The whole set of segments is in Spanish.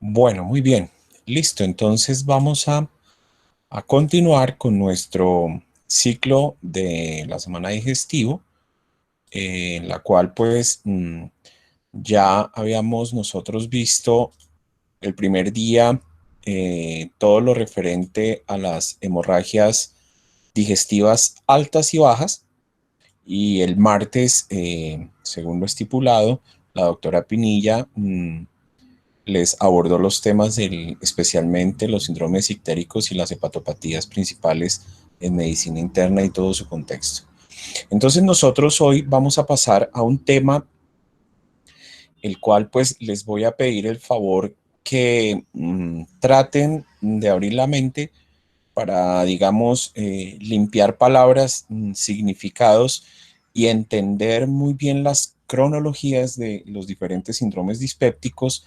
Bueno, muy bien. Listo. Entonces vamos a continuar con nuestro ciclo de la semana digestivo, en la cual pues ya habíamos nosotros visto el primer día todo lo referente a las hemorragias digestivas altas y bajas. Y el martes, según lo estipulado, la doctora Pinilla les abordó los temas especialmente los síndromes ictéricos y las hepatopatías principales en medicina interna y todo su contexto. Entonces nosotros hoy vamos a pasar a un tema el cual pues les voy a pedir el favor que traten de abrir la mente para, digamos, limpiar palabras, significados y entender muy bien las cronologías de los diferentes síndromes dispépticos,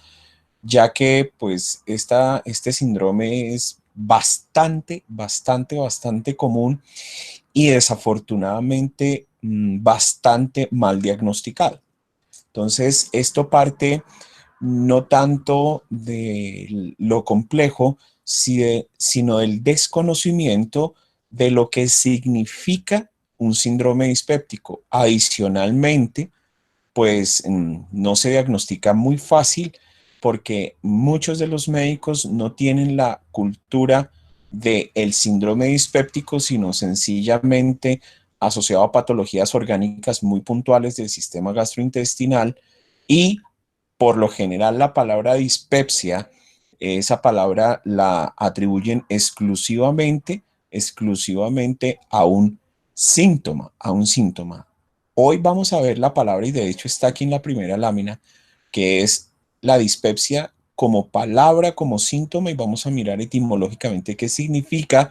ya que pues este síndrome es bastante común y desafortunadamente bastante mal diagnosticado. Entonces, esto parte no tanto de lo complejo, sino del desconocimiento de lo que significa un síndrome dispéptico. Adicionalmente, pues no se diagnostica muy fácil porque muchos de los médicos no tienen la cultura del síndrome dispéptico, sino sencillamente asociado a patologías orgánicas muy puntuales del sistema gastrointestinal y por lo general la palabra dispepsia, esa palabra la atribuyen exclusivamente a un síntoma. Hoy vamos a ver la palabra, y de hecho está aquí en la primera lámina, que es la dispepsia como palabra, como síntoma, y vamos a mirar etimológicamente qué significa,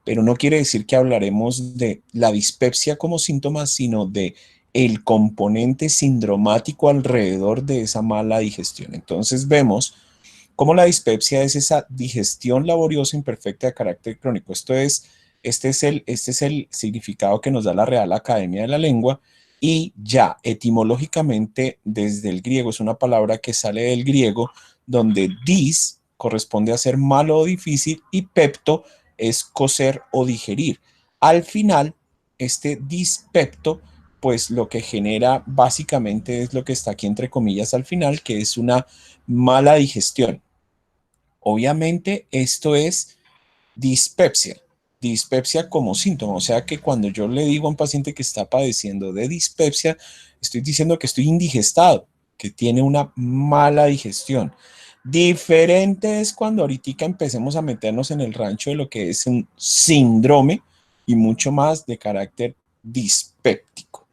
pero no quiere decir que hablaremos de la dispepsia como síntoma, sino de el componente sindromático alrededor de esa mala digestión. Entonces vemos cómo la dispepsia es esa digestión laboriosa imperfecta de carácter crónico. Este es el significado que nos da la Real Academia de la Lengua, y ya etimológicamente desde el griego es una palabra que sale del griego, donde dis corresponde a ser malo o difícil y pepto es cocer o digerir. Al final, este dispepto pues lo que genera básicamente es lo que está aquí entre comillas al final, que es una mala digestión. Obviamente esto es dispepsia, dispepsia como síntoma, o sea que cuando yo le digo a un paciente que está padeciendo de dispepsia, estoy diciendo que estoy indigestado, que tiene una mala digestión. Diferente es cuando ahorita empecemos a meternos en el rancho de lo que es un síndrome y mucho más de carácter dispéptico.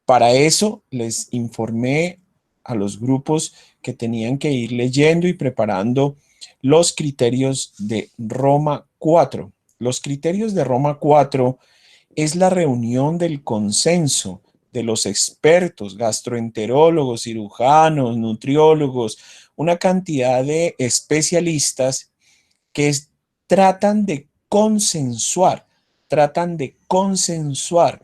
Para eso les informé a los grupos que tenían que ir leyendo y preparando los criterios de Roma 4. Los criterios de Roma 4 es la reunión del consenso de los expertos, gastroenterólogos, cirujanos, nutriólogos, una cantidad de especialistas que tratan de consensuar, tratan de consensuar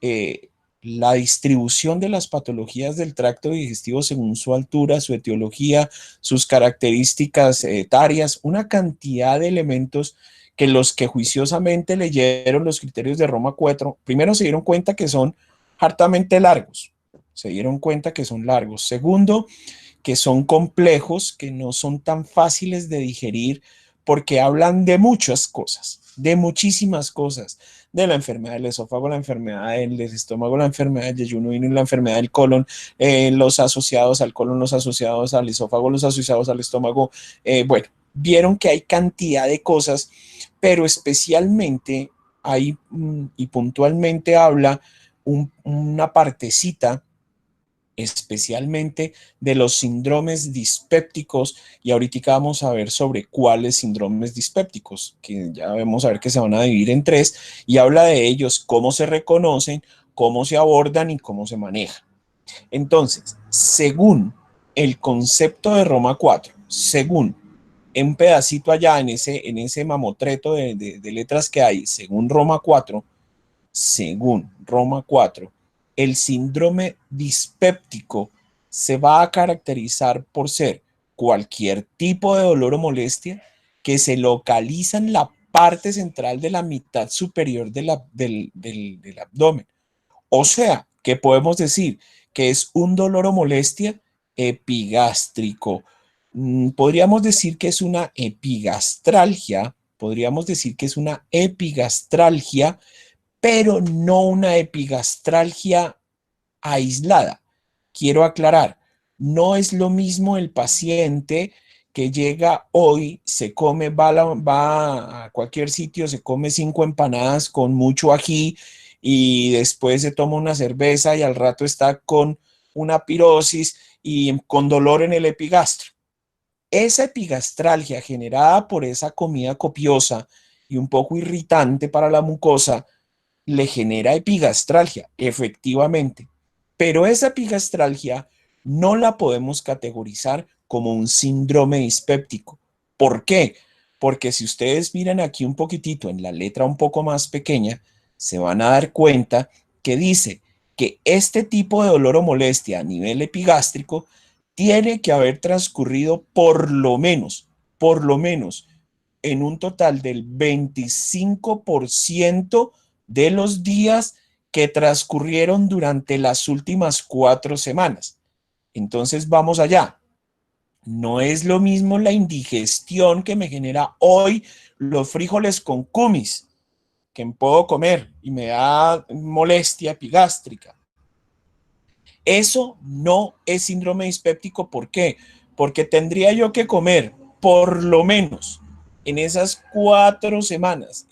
eh, la distribución de las patologías del tracto digestivo según su altura, su etiología, sus características etarias, una cantidad de elementos que los que juiciosamente leyeron los criterios de Roma 4, primero se dieron cuenta que son hartamente largos, se dieron cuenta que son largos. Segundo, que son complejos, que no son tan fáciles de digerir porque hablan de muchas cosas, de muchísimas cosas, de la enfermedad del esófago, la enfermedad del estómago, la enfermedad del yeyuno y la enfermedad del colon, los asociados al colon, los asociados al esófago, los asociados al estómago. Bueno, vieron que hay cantidad de cosas, pero especialmente hay y puntualmente habla una partecita especialmente de los síndromes dispépticos, y ahorita vamos a ver sobre cuáles síndromes dispépticos, que ya vamos a ver que se van a dividir en tres, y habla de ellos, cómo se reconocen, cómo se abordan y cómo se manejan. Entonces, según el concepto de Roma 4, según un pedacito allá en ese mamotreto de letras que hay, según Roma 4, el síndrome dispéptico se va a caracterizar por ser cualquier tipo de dolor o molestia que se localiza en la parte central de la mitad superior del abdomen. O sea, que podemos decir que es un dolor o molestia epigástrico. Podríamos decir que es una epigastralgia, podríamos decir que es una epigastralgia, pero no una epigastralgia aislada. Quiero aclarar, no es lo mismo el paciente que llega hoy, se come, va a cualquier sitio, se come 5 empanadas con mucho ají y después se toma una cerveza y al rato está con una pirosis y con dolor en el epigastro. Esa epigastralgia generada por esa comida copiosa y un poco irritante para la mucosa le genera epigastralgia, efectivamente, pero esa epigastralgia no la podemos categorizar como un síndrome dispéptico. ¿Por qué? Porque si ustedes miran aquí un poquitito en la letra un poco más pequeña, se van a dar cuenta que dice que este tipo de dolor o molestia a nivel epigástrico tiene que haber transcurrido por lo menos, en un total del 25% de los días que transcurrieron durante las últimas 4 semanas. Entonces vamos allá. No es lo mismo la indigestión que me genera hoy los frijoles con cumis que puedo comer y me da molestia epigástrica. Eso no es síndrome dispéptico. ¿Por qué? Porque tendría yo que comer por lo menos en esas 4 semanas,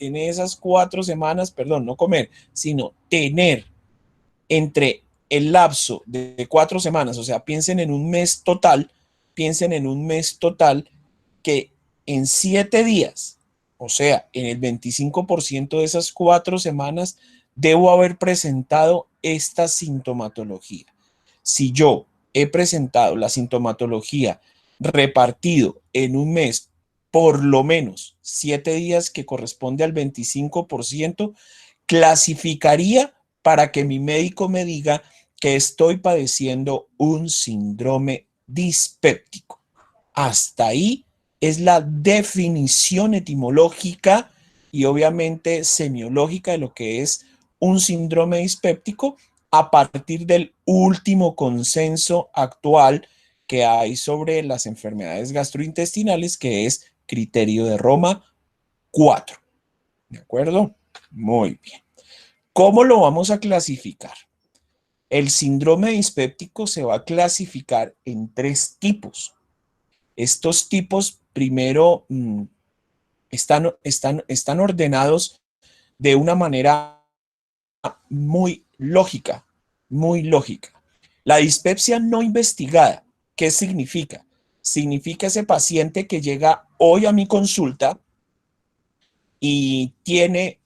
perdón, no comer, sino tener entre el lapso de 4 semanas, o sea, piensen en un mes total que en 7 días, o sea, en el 25% de esas 4 semanas, debo haber presentado esta sintomatología. Si yo he presentado la sintomatología repartido en un mes por lo menos 7 días, que corresponde al 25%, clasificaría para que mi médico me diga que estoy padeciendo un síndrome dispéptico. Hasta ahí es la definición etimológica y obviamente semiológica de lo que es un síndrome dispéptico a partir del último consenso actual que hay sobre las enfermedades gastrointestinales, que es Criterio de Roma 4. ¿De acuerdo? Muy bien. ¿Cómo lo vamos a clasificar? El síndrome dispéptico se va a clasificar en 3 tipos. Estos tipos primero están ordenados de una manera muy lógica, muy lógica. La dispepsia no investigada, ¿qué significa? Significa ese paciente que llega hoy a mi consulta y tiene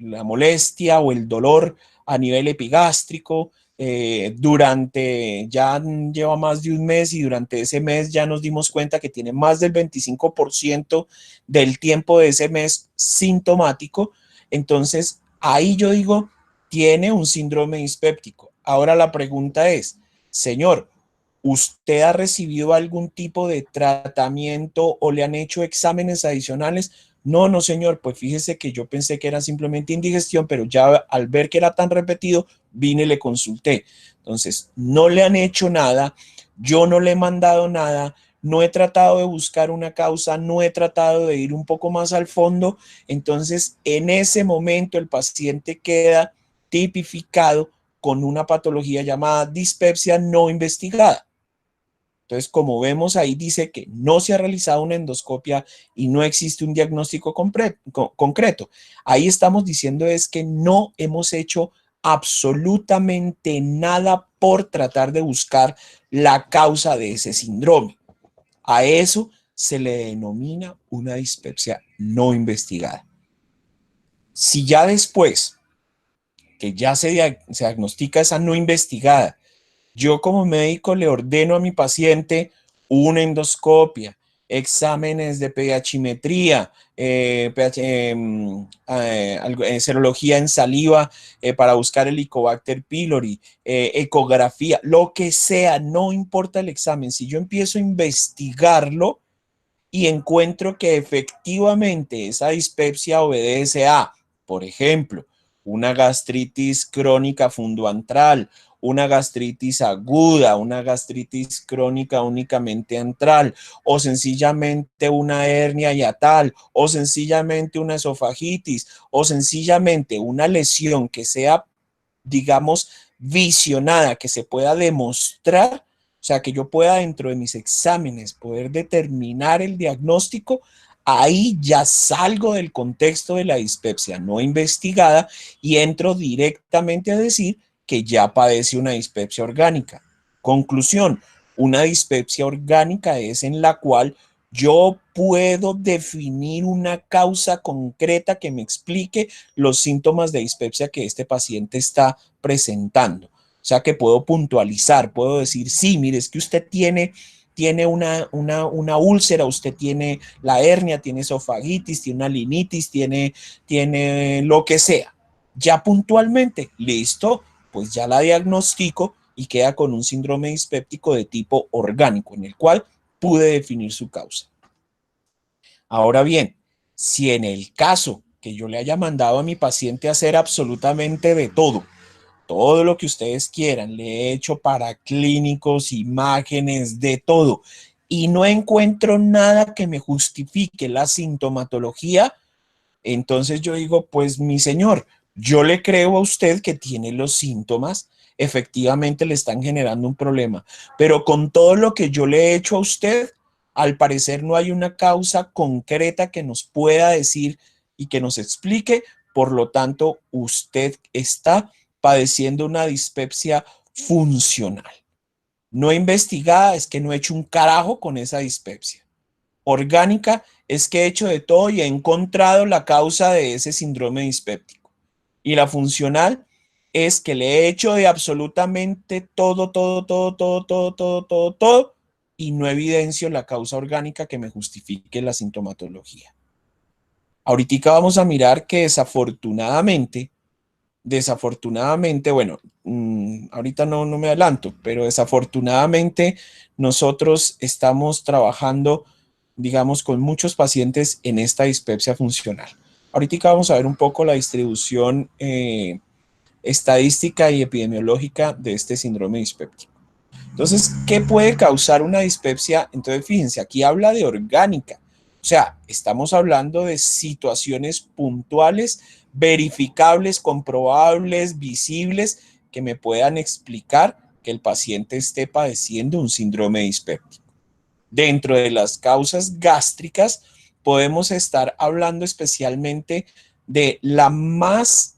la molestia o el dolor a nivel epigástrico, ya lleva más de un mes y durante ese mes ya nos dimos cuenta que tiene más del 25% del tiempo de ese mes sintomático. Entonces, ahí yo digo, tiene un síndrome dispéptico. Ahora la pregunta es, señor, ¿usted ha recibido algún tipo de tratamiento o le han hecho exámenes adicionales? No, no, señor, pues fíjese que yo pensé que era simplemente indigestión, pero ya al ver que era tan repetido, vine y le consulté. Entonces, no le han hecho nada, yo no le he mandado nada, no he tratado de buscar una causa, no he tratado de ir un poco más al fondo. Entonces, en ese momento el paciente queda tipificado con una patología llamada dispepsia no investigada. Entonces, como vemos ahí, dice que no se ha realizado una endoscopia y no existe un diagnóstico concreto. Ahí estamos diciendo es que no hemos hecho absolutamente nada por tratar de buscar la causa de ese síndrome. A eso se le denomina una dispepsia no investigada. Si ya después que ya se diagnostica esa no investigada, yo como médico le ordeno a mi paciente una endoscopia exámenes de pHimetría, serología en saliva para buscar el Helicobacter pylori, ecografía, lo que sea, no importa el examen. Si yo empiezo a investigarlo y encuentro que efectivamente esa dispepsia obedece a, por ejemplo, una gastritis crónica fundoantral, una gastritis aguda, una gastritis crónica únicamente antral, o sencillamente una hernia hiatal, o sencillamente una esofagitis, o sencillamente una lesión que sea, digamos, visionada, que se pueda demostrar, o sea, que yo pueda dentro de mis exámenes poder determinar el diagnóstico, ahí ya salgo del contexto de la dispepsia no investigada y entro directamente a decir que ya padece una dispepsia orgánica. Conclusión, una dispepsia orgánica es en la cual yo puedo definir una causa concreta que me explique los síntomas de dispepsia que este paciente está presentando. O sea que puedo puntualizar, puedo decir, sí, mire, es que usted tiene una úlcera, usted tiene la hernia, tiene esofagitis, tiene una linitis, tiene lo que sea. Ya puntualmente, listo, pues ya la diagnostico y queda con un síndrome dispéptico de tipo orgánico, en el cual pude definir su causa. Ahora bien, si en el caso que yo le haya mandado a mi paciente a hacer absolutamente de todo lo que ustedes quieran, le he hecho paraclínicos, imágenes, de todo, y no encuentro nada que me justifique la sintomatología, entonces yo digo, pues mi señor, yo le creo a usted que tiene los síntomas, efectivamente le están generando un problema, pero con todo lo que yo le he hecho a usted, al parecer no hay una causa concreta que nos pueda decir y que nos explique, por lo tanto, usted está padeciendo una dispepsia funcional. No investigada, es que no he hecho un carajo con esa dispepsia. Orgánica es que he hecho de todo y he encontrado la causa de ese síndrome dispéptico. Y la funcional es que le he hecho de absolutamente todo, y no evidencio la causa orgánica que me justifique la sintomatología. Ahorita vamos a mirar que desafortunadamente, bueno, ahorita no me adelanto, pero desafortunadamente nosotros estamos trabajando, digamos, con muchos pacientes en esta dispepsia funcional. Ahorita vamos a ver un poco la distribución estadística y epidemiológica de este síndrome dispéptico. Entonces, ¿qué puede causar una dispepsia? Entonces, fíjense, aquí habla de orgánica. O sea, estamos hablando de situaciones puntuales, verificables, comprobables, visibles, que me puedan explicar que el paciente esté padeciendo un síndrome dispéptico. Dentro de las causas gástricas, podemos estar hablando especialmente de la más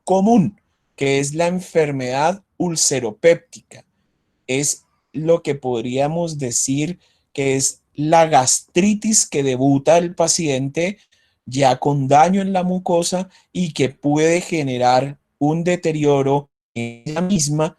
común, que es la enfermedad ulceropéptica. Es lo que podríamos decir que es la gastritis que debuta el paciente ya con daño en la mucosa y que puede generar un deterioro en ella misma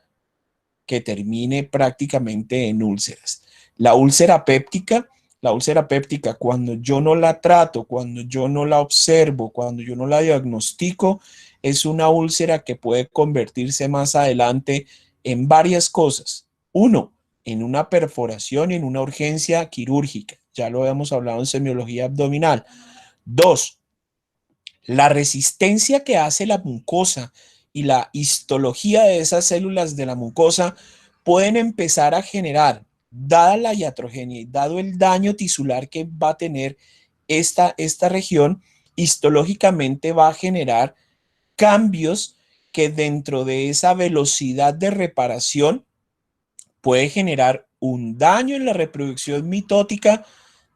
que termine prácticamente en úlceras. La úlcera péptica, la úlcera péptica, cuando yo no la trato, cuando yo no la observo, cuando yo no la diagnostico, es una úlcera que puede convertirse más adelante en varias cosas. Uno, en una perforación y en una urgencia quirúrgica. Ya lo habíamos hablado en semiología abdominal. Dos, la resistencia que hace la mucosa y la histología de esas células de la mucosa pueden empezar a generar, dada la iatrogenia y dado el daño tisular que va a tener esta región, histológicamente va a generar cambios que dentro de esa velocidad de reparación puede generar un daño en la reproducción mitótica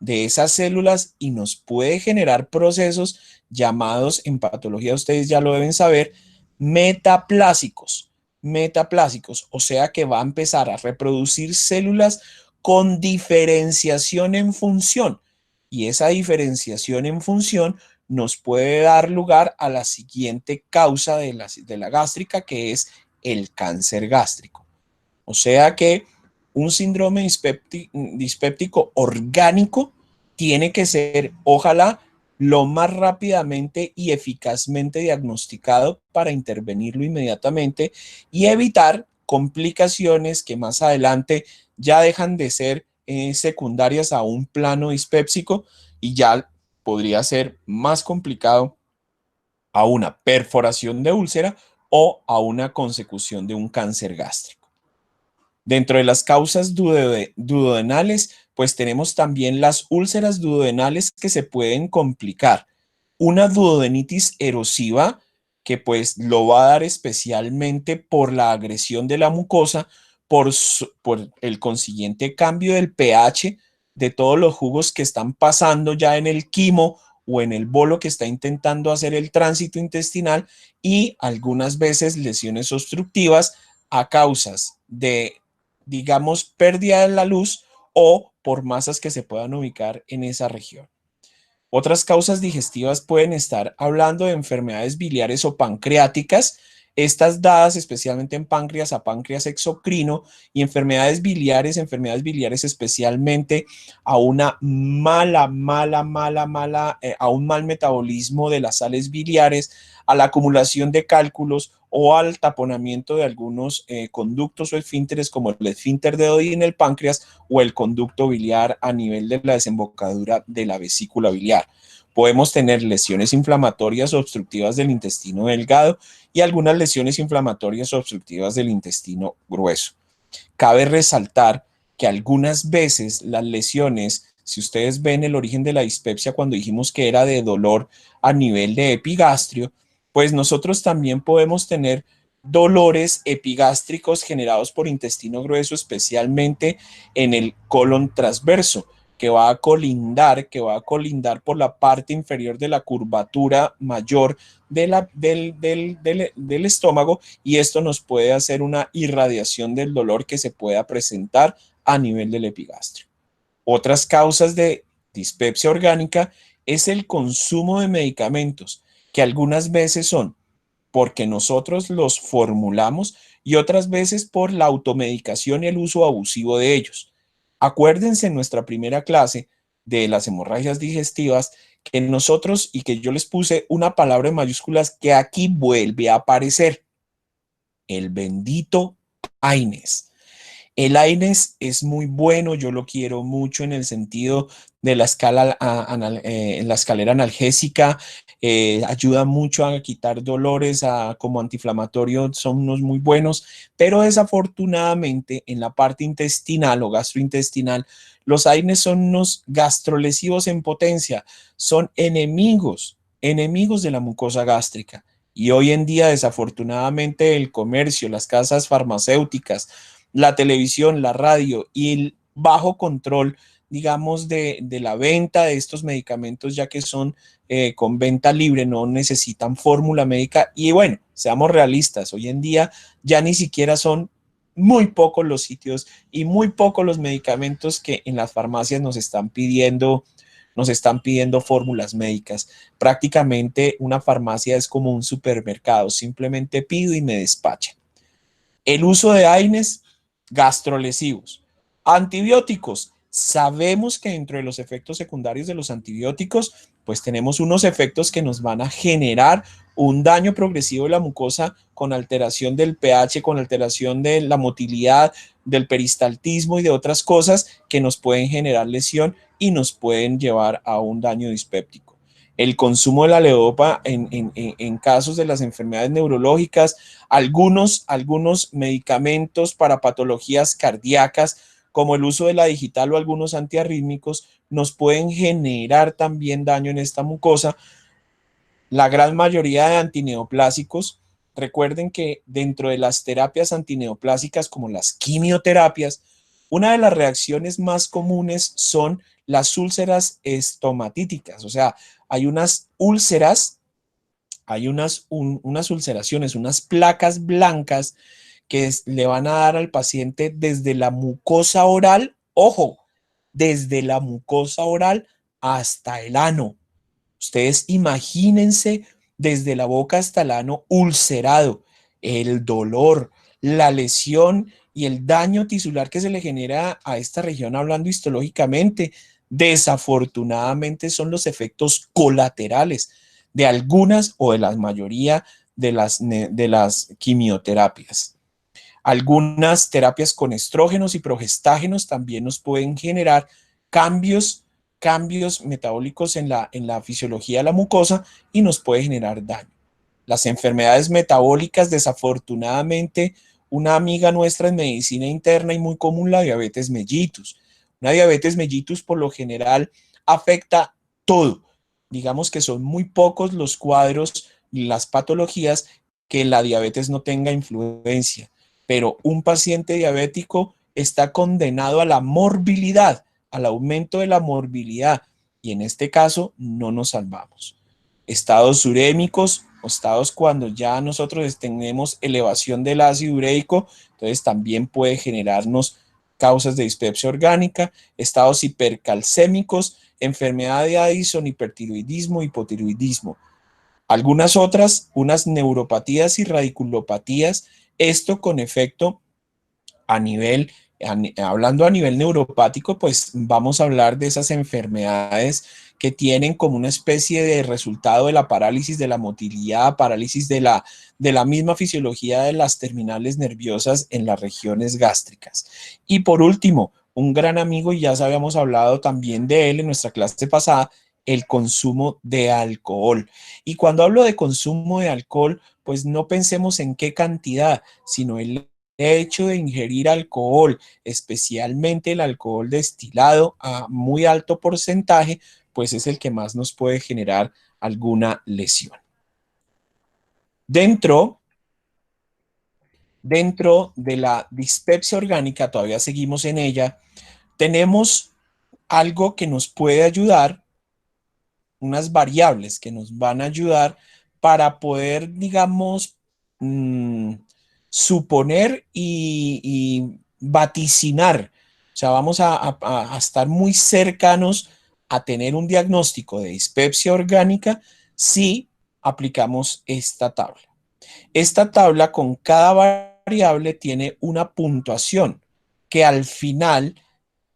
de esas células y nos puede generar procesos llamados en patología, ustedes ya lo deben saber, metaplásicos. Metaplásicos, o sea que va a empezar a reproducir células con diferenciación en función. Y esa diferenciación en función nos puede dar lugar a la siguiente causa de la gástrica, que es el cáncer gástrico. O sea que un síndrome dispéptico orgánico tiene que ser, ojalá, lo más rápidamente y eficazmente diagnosticado para intervenirlo inmediatamente y evitar complicaciones que más adelante ya dejan de ser secundarias a un plano dispépsico y ya podría ser más complicado a una perforación de úlcera o a una consecución de un cáncer gástrico. Dentro de las causas duodenales, pues tenemos también las úlceras duodenales que se pueden complicar. Una duodenitis erosiva que pues lo va a dar especialmente por la agresión de la mucosa, por el consiguiente cambio del pH de todos los jugos que están pasando ya en el quimo o en el bolo que está intentando hacer el tránsito intestinal y algunas veces lesiones obstructivas a causas de, digamos, pérdida de la luz o por masas que se puedan ubicar en esa región. Otras causas digestivas pueden estar hablando de enfermedades biliares o pancreáticas, estas dadas especialmente en páncreas a páncreas exocrino y enfermedades biliares especialmente a una a un mal metabolismo de las sales biliares, a la acumulación de cálculos o al taponamiento de algunos conductos o esfínteres como el esfínter de Oddi en el páncreas o el conducto biliar a nivel de la desembocadura de la vesícula biliar. Podemos tener lesiones inflamatorias o obstructivas del intestino delgado y algunas lesiones inflamatorias o obstructivas del intestino grueso. Cabe resaltar que algunas veces las lesiones, si ustedes ven el origen de la dispepsia cuando dijimos que era de dolor a nivel de epigastrio, pues nosotros también podemos tener dolores epigástricos generados por intestino grueso, especialmente en el colon transverso, que va a colindar por la parte inferior de la curvatura mayor del estómago, y esto nos puede hacer una irradiación del dolor que se pueda presentar a nivel del epigastrio. Otras causas de dispepsia orgánica es el consumo de medicamentos, que algunas veces son porque nosotros los formulamos y otras veces por la automedicación y el uso abusivo de ellos. Acuérdense en nuestra primera clase de las hemorragias digestivas que nosotros y que yo les puse una palabra en mayúsculas que aquí vuelve a aparecer, el bendito AINES. El AINES es muy bueno, yo lo quiero mucho en el sentido de la en la escalera analgésica, ayuda mucho a quitar dolores, como antiinflamatorio son unos muy buenos, pero desafortunadamente en la parte intestinal o gastrointestinal, los AINES son unos gastrolesivos en potencia, son enemigos de la mucosa gástrica. Y hoy en día, desafortunadamente, el comercio, las casas farmacéuticas, la televisión, la radio y el bajo control, digamos, de la venta de estos medicamentos, ya que son con venta libre, no necesitan fórmula médica. Y bueno, seamos realistas, hoy en día ya ni siquiera son muy pocos los sitios y muy pocos los medicamentos que en las farmacias nos están pidiendo fórmulas médicas. Prácticamente una farmacia es como un supermercado, simplemente pido y me despachan. El uso de AINES, gastrolesivos. Antibióticos. Sabemos que dentro de los efectos secundarios de los antibióticos, pues tenemos unos efectos que nos van a generar un daño progresivo de la mucosa con alteración del pH, con alteración de la motilidad, del peristaltismo y de otras cosas que nos pueden generar lesión y nos pueden llevar a un daño dispéptico. El consumo de la levodopa en casos de las enfermedades neurológicas, algunos medicamentos para patologías cardíacas, como el uso de la digital o algunos antiarrítmicos, nos pueden generar también daño en esta mucosa. La gran mayoría de antineoplásicos, recuerden que dentro de las terapias antineoplásicas como las quimioterapias, una de las reacciones más comunes son las úlceras estomatíticas, o sea, hay unas úlceras, unas ulceraciones, unas placas blancas que le van a dar al paciente desde la mucosa oral, ojo, desde la mucosa oral hasta el ano. Ustedes imagínense desde la boca hasta el ano ulcerado, el dolor, la lesión y el daño tisular que se le genera a esta región, hablando histológicamente, desafortunadamente son los efectos colaterales de algunas o de la mayoría de las quimioterapias. Algunas terapias con estrógenos y progestágenos también nos pueden generar cambios metabólicos en la fisiología de la mucosa y nos puede generar daño. Las enfermedades metabólicas, desafortunadamente, una amiga nuestra en medicina interna y muy común, la diabetes mellitus. Una diabetes mellitus por lo general afecta todo. Digamos que son muy pocos los cuadros y las patologías que la diabetes no tenga influencia, pero un paciente diabético está condenado a la morbilidad, al aumento de la morbilidad, y en este caso no nos salvamos. Estados urémicos, o estados cuando ya nosotros tenemos elevación del ácido ureico, entonces también puede generarnos causas de dispepsia orgánica, estados hipercalcémicos, enfermedad de Addison, hipertiroidismo, hipotiroidismo. Algunas otras, unas neuropatías y radiculopatías, esto con efecto a nivel, hablando a nivel neuropático, pues vamos a hablar de esas enfermedades que tienen como una especie de resultado de la parálisis de la motilidad, parálisis de la misma fisiología de las terminales nerviosas en las regiones gástricas. Y por último, un gran amigo, y ya habíamos hablado también de él en nuestra clase pasada, el consumo de alcohol. Y cuando hablo de consumo de alcohol, pues no pensemos en qué cantidad, sino el hecho de ingerir alcohol, especialmente el alcohol destilado a muy alto porcentaje, pues es el que más nos puede generar alguna lesión. Dentro de la dispepsia orgánica, todavía seguimos en ella, tenemos algo que nos puede ayudar, unas variables que nos van a ayudar para poder, digamos, suponer y vaticinar. O sea, vamos a estar muy cercanos a tener un diagnóstico de dispepsia orgánica si aplicamos esta tabla. Esta tabla con cada variable tiene una puntuación que al final,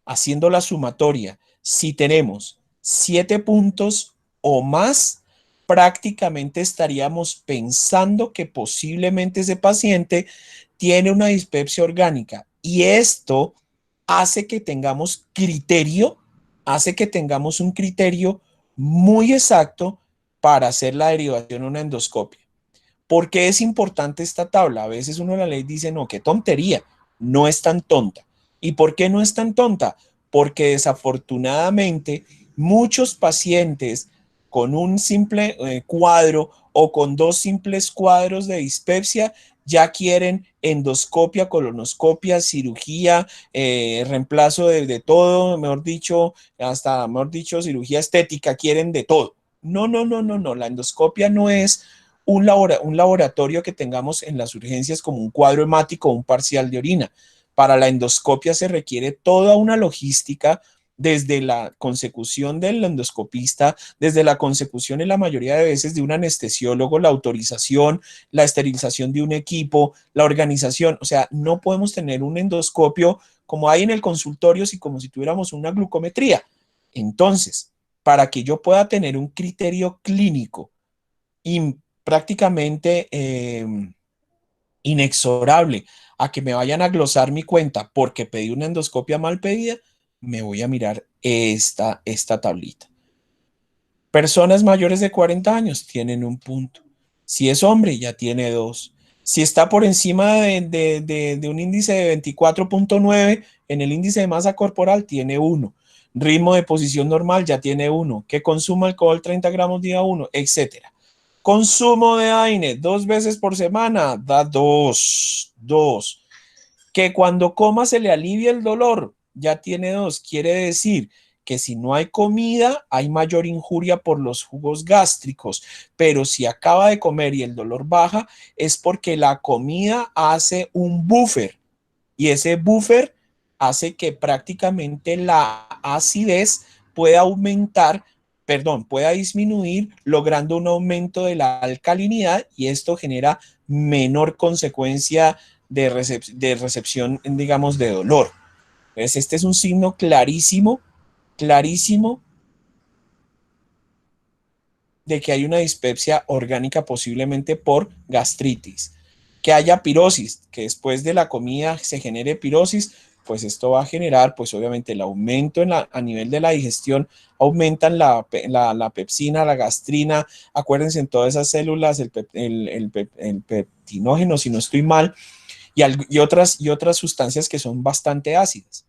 haciendo la sumatoria, si tenemos 7 puntos o más, prácticamente estaríamos pensando que posiblemente ese paciente tiene una dispepsia orgánica, y esto hace que tengamos criterio, hace que tengamos un criterio muy exacto para hacer la derivación en una endoscopia. ¿Por qué es importante esta tabla? A veces uno en la ley dice, no, qué tontería, no es tan tonta. ¿Y por qué no es tan tonta? Porque desafortunadamente muchos pacientes con un simple cuadro o con dos simples cuadros de dispepsia ya quieren endoscopia, colonoscopia, cirugía, reemplazo de todo, mejor dicho, hasta, mejor dicho, cirugía estética, quieren de todo. No, no, no, no, no, la endoscopia no es un laboratorio que tengamos en las urgencias como un cuadro hemático o un parcial de orina. Para la endoscopia se requiere toda una logística desde la consecución del endoscopista, desde la consecución en la mayoría de veces de un anestesiólogo, la autorización, la esterilización de un equipo, la organización. O sea, no podemos tener un endoscopio como hay en el consultorio, como si tuviéramos una glucometría. Entonces, para que yo pueda tener un criterio clínico y prácticamente inexorable a que me vayan a glosar mi cuenta porque pedí una endoscopia mal pedida, me voy a mirar esta tablita. Personas mayores de 40 años tienen un punto. Si es hombre, ya tiene dos. Si está por encima de un índice de 24.9 en el índice de masa corporal, tiene uno. Ritmo de posición normal, ya tiene uno. Que consuma alcohol 30 gramos día uno, etcétera. Consumo de AINE 2 veces por semana, da dos. Que cuando coma se le alivia el dolor, ya tiene dos. Quiere decir que si no hay comida, hay mayor injuria por los jugos gástricos, pero si acaba de comer y el dolor baja, es porque la comida hace un buffer, y ese buffer hace que prácticamente la acidez pueda aumentar, perdón, pueda disminuir, logrando un aumento de la alcalinidad, y esto genera menor consecuencia de recepción, digamos, de dolor. Entonces, este es un signo clarísimo, clarísimo de que hay una dispepsia orgánica posiblemente por gastritis. Que haya pirosis, que después de la comida se genere pirosis, pues esto va a generar, pues obviamente el aumento a nivel de la digestión, aumentan la pepsina, la gastrina, acuérdense en todas esas células, el peptinógeno, si no estoy mal, y otras sustancias que son bastante ácidas.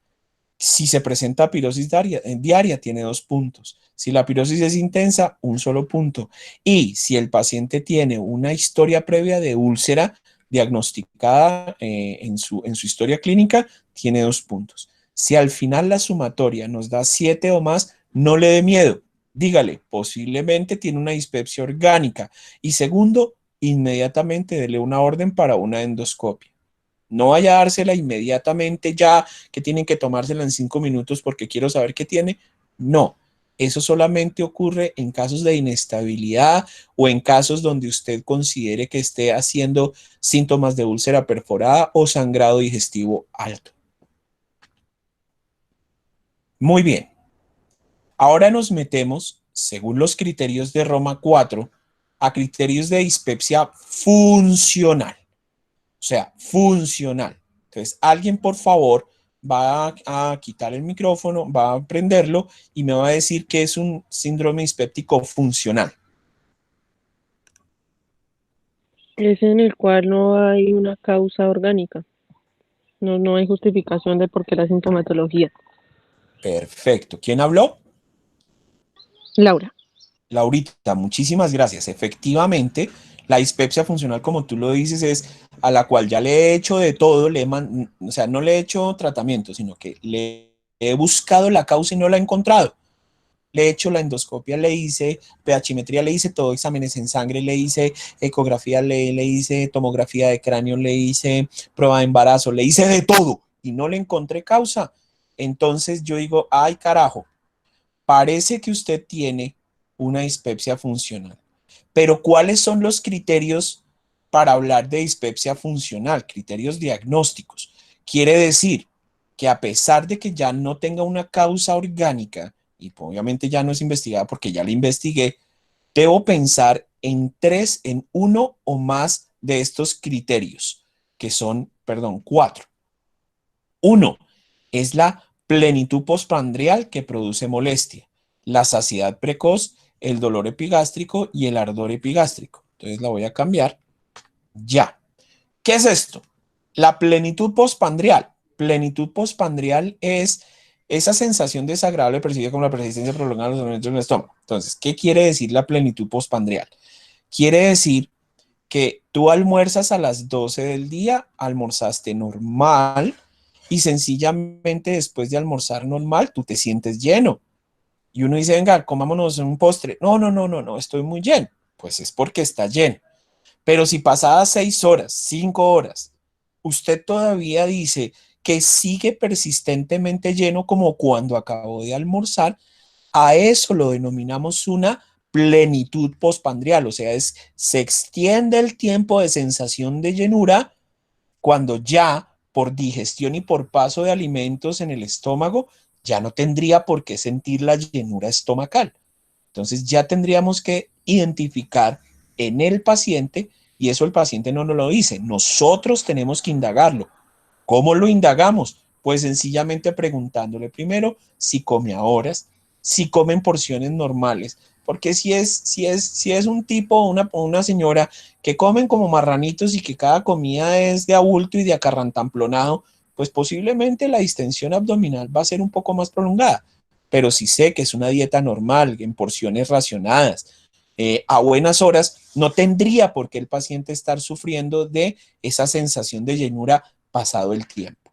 Si se presenta pirosis diaria, tiene 2 puntos. Si la pirosis es intensa, un solo punto. Y si el paciente tiene una historia previa de úlcera diagnosticada en su historia clínica, tiene 2 puntos. Si al final la sumatoria nos da 7 o más, no le dé miedo. Dígale, posiblemente tiene una dispepsia orgánica. Y segundo, inmediatamente dele una orden para una endoscopia. No vaya a dársela inmediatamente ya, que tienen que tomársela en 5 minutos porque quiero saber qué tiene. No, eso solamente ocurre en casos de inestabilidad o en casos donde usted considere que esté haciendo síntomas de úlcera perforada o sangrado digestivo alto. Muy bien. Ahora nos metemos, según los criterios de Roma 4, a criterios de dispepsia funcional. O sea, funcional. Entonces, alguien por favor va a quitar el micrófono, va a prenderlo y me va a decir que es un síndrome dispéptico funcional. Es en el cual no hay una causa orgánica, no hay justificación de por qué la sintomatología. Perfecto. ¿Quién habló? Laura. Laurita, muchísimas gracias. Efectivamente, la dispepsia funcional, como tú lo dices, es a la cual ya le he hecho de todo, o sea, no le he hecho tratamiento, sino que le he buscado la causa y no la he encontrado. Le he hecho la endoscopia, le hice pHimetría, le hice todo, exámenes en sangre, le hice ecografía, le hice tomografía de cráneo, le hice prueba de embarazo, le hice de todo y no le encontré causa. Entonces yo digo, ay carajo, parece que usted tiene una dispepsia funcional. Pero ¿cuáles son los criterios para hablar de dispepsia funcional? Criterios diagnósticos. Quiere decir que a pesar de que ya no tenga una causa orgánica, y obviamente ya no es investigada porque ya la investigué, debo pensar en uno o más de estos criterios, que son, perdón, 4. Uno, es la plenitud postprandial que produce molestia, la saciedad precoz, el dolor epigástrico y el ardor epigástrico. Entonces la voy a cambiar ya. ¿Qué es esto? La plenitud postprandial. Plenitud postprandial es esa sensación desagradable percibida como la persistencia prolongada de los movimientos en el estómago. Entonces, ¿qué quiere decir la plenitud postprandial? Quiere decir que tú almuerzas a las 12 del día, almorzaste normal y sencillamente después de almorzar normal, tú te sientes lleno. Y uno dice, venga, comámonos un postre. No, no, no, no, no, estoy muy lleno. Pues es porque está lleno. Pero si pasadas 6 horas, 5 horas, usted todavía dice que sigue persistentemente lleno como cuando acabó de almorzar, a eso lo denominamos una plenitud postprandial, o sea, se extiende el tiempo de sensación de llenura cuando ya por digestión y por paso de alimentos en el estómago, ya no tendría por qué sentir la llenura estomacal. Entonces ya tendríamos que identificar en el paciente, y eso el paciente no nos lo dice, nosotros tenemos que indagarlo. ¿Cómo lo indagamos? Pues sencillamente preguntándole primero si come a horas, si come en porciones normales, porque si es un tipo o una señora que comen como marranitos y que cada comida es de abulto y de acarrantamplonado, pues posiblemente la distensión abdominal va a ser un poco más prolongada. Pero si sé que es una dieta normal, en porciones racionadas, a buenas horas, no tendría por qué el paciente estar sufriendo de esa sensación de llenura pasado el tiempo.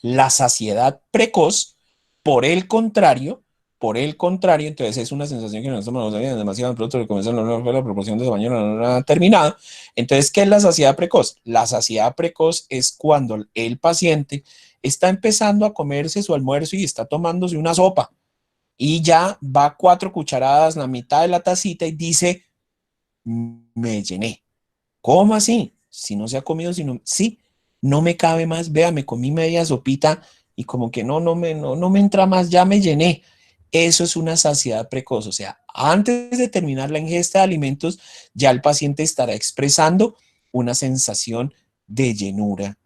La saciedad precoz, por el contrario, entonces es una sensación que no estamos demasiado pronto que comienza la proporción de baño no ha terminado. Entonces, ¿qué es la saciedad precoz? La saciedad precoz es cuando el paciente está empezando a comerse su almuerzo y está tomándose una sopa y ya va 4 cucharadas, la mitad de la tacita y dice, me llené. ¿Cómo así? Si no se ha comido, sino sí, no me cabe más, vea, me comí media sopita y como que no me entra más, ya me llené. Eso es una saciedad precoz, o sea, antes de terminar la ingesta de alimentos, ya el paciente estará expresando una sensación de llenura.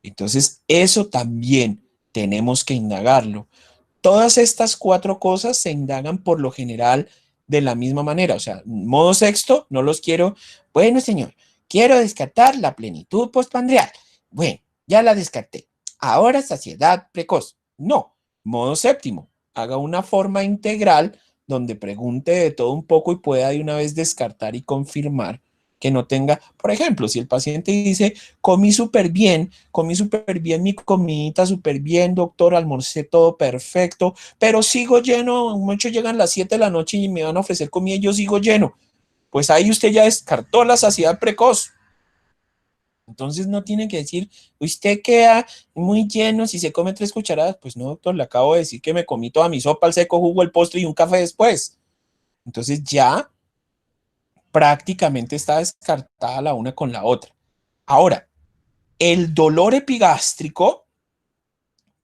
Entonces, eso también tenemos que indagarlo. Todas estas cuatro cosas se indagan por lo general de la misma manera. O sea, modo sexto, no los quiero. Bueno, señor, quiero descartar la plenitud postprandial. Bueno, ya la descarté. Ahora saciedad precoz. No, modo séptimo. Haga una forma integral donde pregunte de todo un poco y pueda de una vez descartar y confirmar que no tenga, por ejemplo, si el paciente dice, comí súper bien mi comidita, súper bien, doctor, almorcé todo perfecto, pero sigo lleno, muchos llegan las 7 de la noche y me van a ofrecer comida y yo sigo lleno. Pues ahí usted ya descartó la saciedad precoz. Entonces no tiene que decir, usted queda muy lleno si se come 3 cucharadas. Pues no, doctor, le acabo de decir que me comí toda mi sopa, el seco, jugo, el postre y un café después. Entonces ya prácticamente está descartada la una con la otra. Ahora, el dolor epigástrico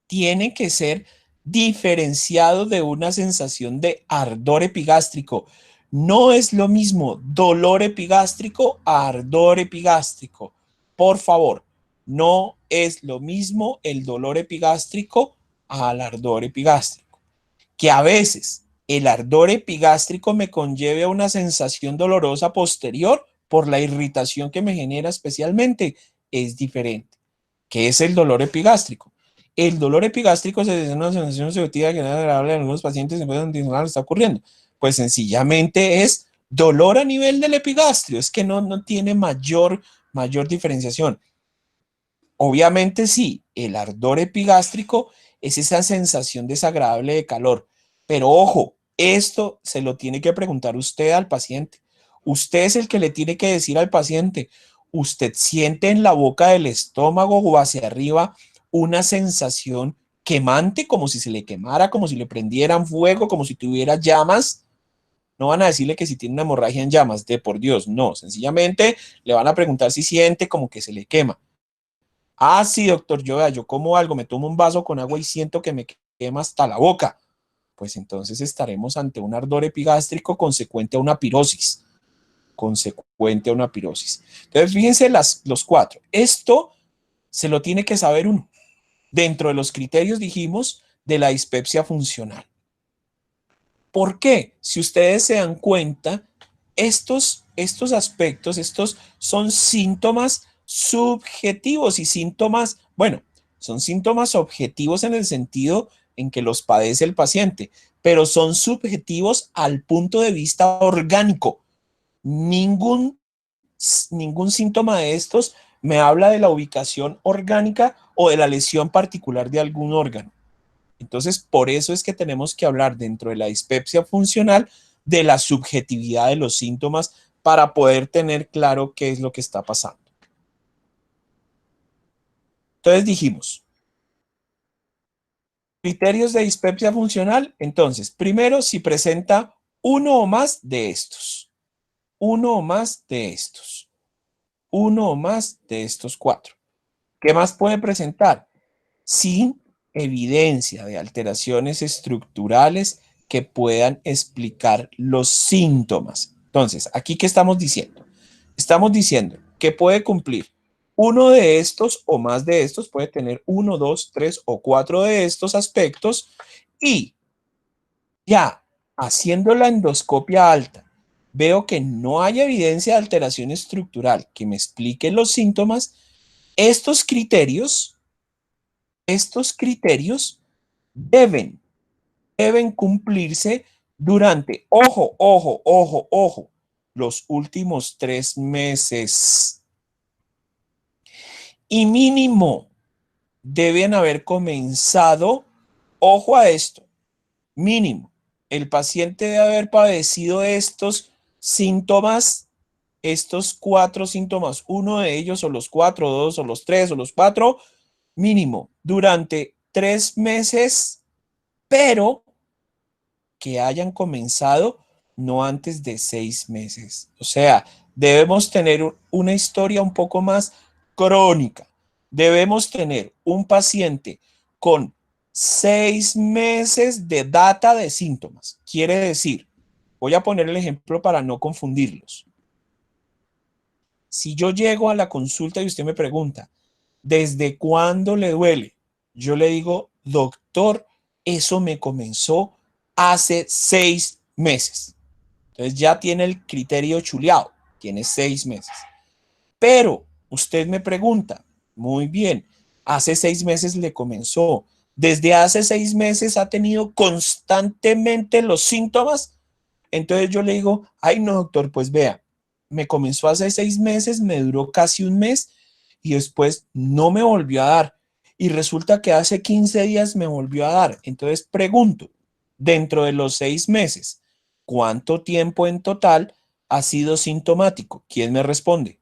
tiene que ser diferenciado de una sensación de ardor epigástrico. No es lo mismo dolor epigástrico a ardor epigástrico. Por favor, no es lo mismo el dolor epigástrico al ardor epigástrico. Que a veces el ardor epigástrico me conlleve a una sensación dolorosa posterior por la irritación que me genera especialmente, es diferente. ¿Qué es el dolor epigástrico? El dolor epigástrico es una sensación subjetiva que no es agradable en algunos pacientes y pueden continuar lo que está ocurriendo. Pues sencillamente es dolor a nivel del epigastrio, es que no tiene mayor diferenciación. Obviamente sí, el ardor epigástrico es esa sensación desagradable de calor, pero ojo, esto se lo tiene que preguntar usted al paciente. Usted es el que le tiene que decir al paciente, usted siente en la boca del estómago o hacia arriba una sensación quemante, como si se le quemara, como si le prendieran fuego, como si tuviera llamas. No van a decirle que si tiene una hemorragia en llamas, de por Dios, no, sencillamente le van a preguntar si siente como que se le quema. Ah, sí, doctor, yo como algo, me tomo un vaso con agua y siento que me quema hasta la boca. Pues entonces estaremos ante un ardor epigástrico consecuente a una pirosis. Consecuente a una pirosis. Entonces, fíjense los cuatro. Esto se lo tiene que saber uno. Dentro de los criterios, dijimos, de la dispepsia funcional. ¿Por qué? Si ustedes se dan cuenta, estos aspectos, estos son síntomas subjetivos y síntomas, bueno, son síntomas objetivos en el sentido en que los padece el paciente, pero son subjetivos al punto de vista orgánico. Ningún, ningún síntoma de estos me habla de la ubicación orgánica o de la lesión particular de algún órgano. Entonces, por eso es que tenemos que hablar dentro de la dispepsia funcional de la subjetividad de los síntomas para poder tener claro qué es lo que está pasando. Entonces dijimos, criterios de dispepsia funcional. Entonces, primero, si presenta uno o más de estos, uno o más de estos, uno o más de estos cuatro. ¿Qué más puede presentar? Sin evidencia de alteraciones estructurales que puedan explicar los síntomas. Entonces, ¿aquí qué estamos diciendo? Estamos diciendo que puede cumplir uno de estos o más de estos, puede tener uno, dos, tres o cuatro de estos aspectos y ya haciendo la endoscopia alta, veo que no hay evidencia de alteración estructural que me explique los síntomas. Estos criterios deben, deben cumplirse durante, ojo, los últimos 3 meses. Y mínimo deben haber comenzado, ojo a esto, mínimo, el paciente debe haber padecido estos síntomas, estos 4 síntomas, uno de ellos o los 4, dos o los 3 o los 4, mínimo durante 3 meses, pero que hayan comenzado no antes de 6 meses. O sea, debemos tener una historia un poco más crónica. debemos tener un paciente con 6 meses de data de síntomas. Quiere decir, voy a poner el ejemplo para no confundirlos. Si yo llego a la consulta y usted me pregunta, ¿desde cuándo le duele? Yo le digo, doctor, eso me comenzó hace 6 meses. Entonces ya tiene el criterio chuleado, tiene 6 meses. Pero usted me pregunta, muy bien, hace 6 meses le comenzó. Desde hace 6 meses ha tenido constantemente los síntomas. Entonces yo le digo, ay no, doctor, pues vea, me comenzó hace 6 meses, me duró casi un mes y después no me volvió a dar. Y resulta que hace 15 días me volvió a dar. Entonces pregunto, dentro de los 6 meses, ¿cuánto tiempo en total ha sido sintomático? ¿Quién me responde?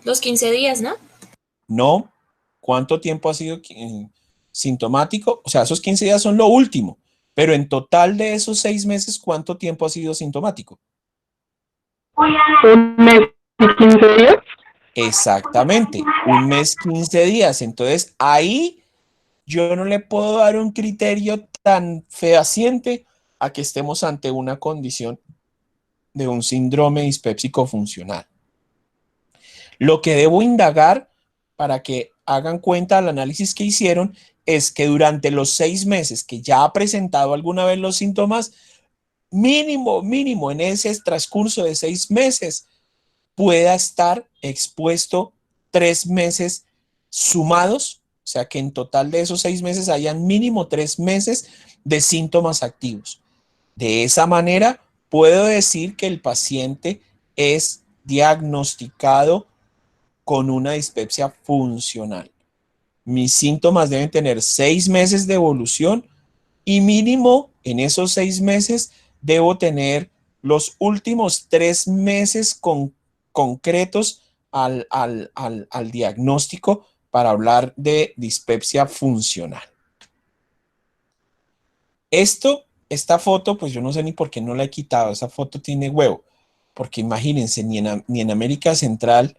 Los 15 días, ¿no? No. ¿Cuánto tiempo ha sido sintomático? O sea, esos 15 días son lo último, pero en total de esos 6 meses, ¿cuánto tiempo ha sido sintomático? Un mes y 15 días. Exactamente, un mes, 15 días. Entonces, ahí yo no le puedo dar un criterio tan fehaciente a que estemos ante una condición de un síndrome dispépsico funcional. Lo que debo indagar para que hagan cuenta del análisis que hicieron es que durante los 6 meses que ya ha presentado alguna vez los síntomas, mínimo en ese transcurso de 6 meses pueda estar expuesto 3 meses sumados, o sea que en total de esos 6 meses hayan mínimo 3 meses de síntomas activos. De esa manera puedo decir que el paciente es diagnosticado con una dispepsia funcional. Mis síntomas deben tener 6 meses de evolución y mínimo en esos 6 meses debo tener los últimos 3 meses concretos al diagnóstico para hablar de dispepsia funcional. Esta foto, pues yo no sé ni por qué no la he quitado. Esa foto tiene huevo, porque imagínense, ni en América Central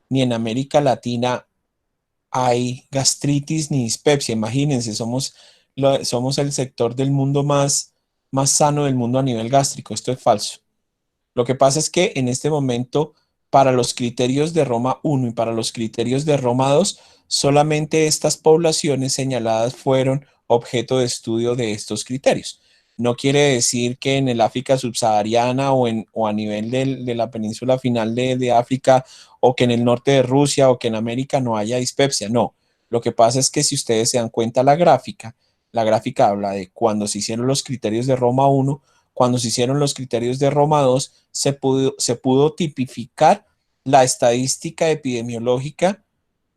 ni en América Latina hay gastritis ni dispepsia. Imagínense, somos el sector del mundo más sano del mundo a nivel gástrico. Esto es falso. Lo que pasa es que en este momento, para los criterios de Roma 1 y para los criterios de Roma 2, solamente estas poblaciones señaladas fueron objeto de estudio de estos criterios. No quiere decir que en el África subsahariana o a nivel de la península final de África o que en el norte de Rusia o que en América no haya dispepsia. No, lo que pasa es que si ustedes se dan cuenta la gráfica habla de cuando se hicieron los criterios de Roma 1, cuando se hicieron los criterios de Roma 2, se pudo tipificar la estadística epidemiológica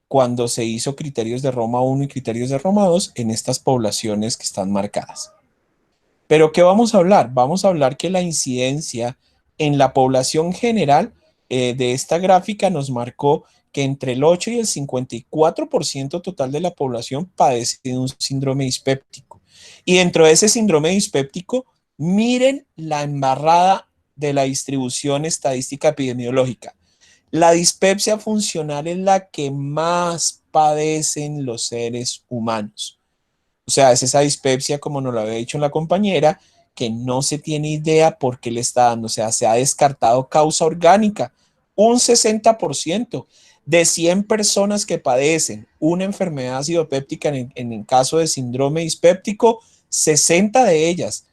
cuando se hizo criterios de Roma 1 y criterios de Roma 2 en estas poblaciones que están marcadas. Pero ¿qué vamos a hablar? Vamos a hablar que la incidencia en la población general de esta gráfica nos marcó que entre el 8 y el 54% total de la población padece de un síndrome dispéptico. Y dentro de ese síndrome dispéptico, miren la embarrada de la distribución estadística epidemiológica. La dispepsia funcional es la que más padecen los seres humanos. O sea, es esa dispepsia, como nos lo había dicho la compañera, que no se tiene idea por qué le está dando. O sea, se ha descartado causa orgánica. Un 60% de 100 personas que padecen una enfermedad acidopéptica en el caso de síndrome dispéptico, 60 de ellas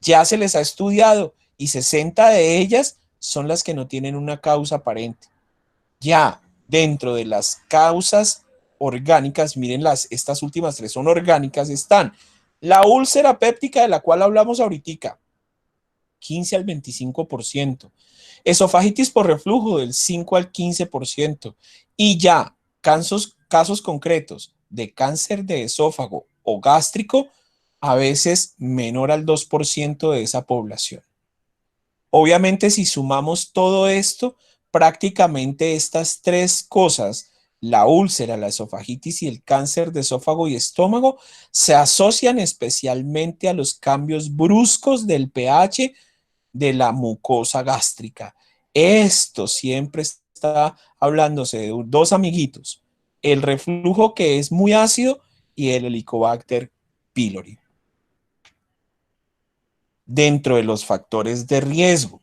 ya se les ha estudiado y 60 de ellas son las que no tienen una causa aparente. Ya dentro de las causas orgánicas, miren estas últimas 3 son orgánicas, están la úlcera péptica de la cual hablamos ahorita, 15 al 25%, esofagitis por reflujo del 5 al 15%, y ya casos concretos de cáncer de esófago o gástrico, a veces menor al 2% de esa población. Obviamente, si sumamos todo esto, prácticamente estas 3 cosas, la úlcera, la esofagitis y el cáncer de esófago y estómago, se asocian especialmente a los cambios bruscos del pH de la mucosa gástrica. Esto siempre está hablándose de dos amiguitos, el reflujo que es muy ácido y el Helicobacter pylori. Dentro de los factores de riesgo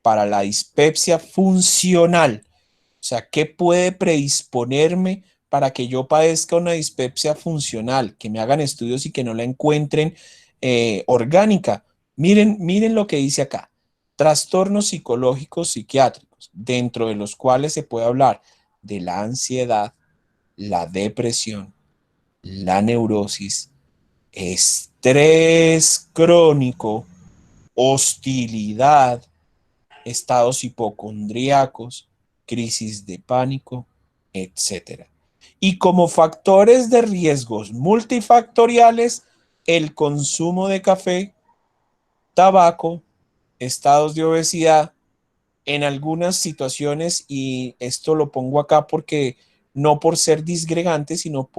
para la dispepsia funcional, o sea, ¿qué puede predisponerme para que yo padezca una dispepsia funcional? Que me hagan estudios y que no la encuentren orgánica. Miren lo que dice acá. Trastornos psicológicos psiquiátricos, dentro de los cuales se puede hablar de la ansiedad, la depresión, la neurosis, estrés crónico, hostilidad, estados hipocondríacos, crisis de pánico, etcétera. Y como factores de riesgos multifactoriales, el consumo de café, tabaco, estados de obesidad, en algunas situaciones, y esto lo pongo acá porque no por ser disgregante, sino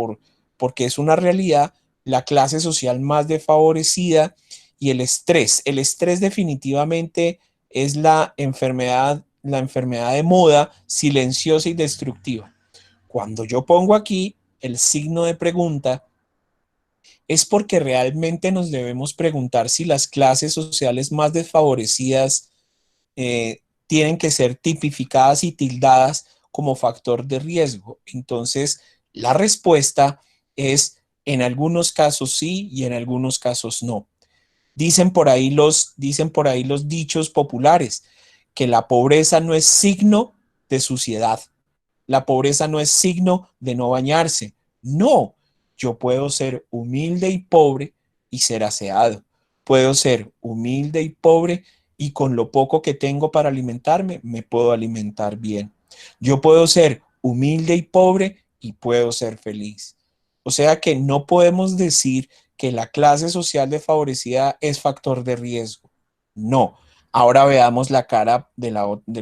porque es una realidad, la clase social más desfavorecida y el estrés. El estrés definitivamente es la enfermedad de moda silenciosa y destructiva. Cuando yo pongo aquí el signo de pregunta, es porque realmente nos debemos preguntar si las clases sociales más desfavorecidas tienen que ser tipificadas y tildadas como factor de riesgo. Entonces, la respuesta es en algunos casos sí y en algunos casos no. Dicen por ahí los dichos populares que la pobreza no es signo de suciedad. La pobreza no es signo de no bañarse. No, yo puedo ser humilde y pobre y ser aseado. Puedo ser humilde y pobre y con lo poco que tengo para alimentarme, me puedo alimentar bien. Yo puedo ser humilde y pobre y puedo ser feliz. O sea que no podemos decir que la clase social desfavorecida es factor de riesgo. No. Ahora veamos la cara del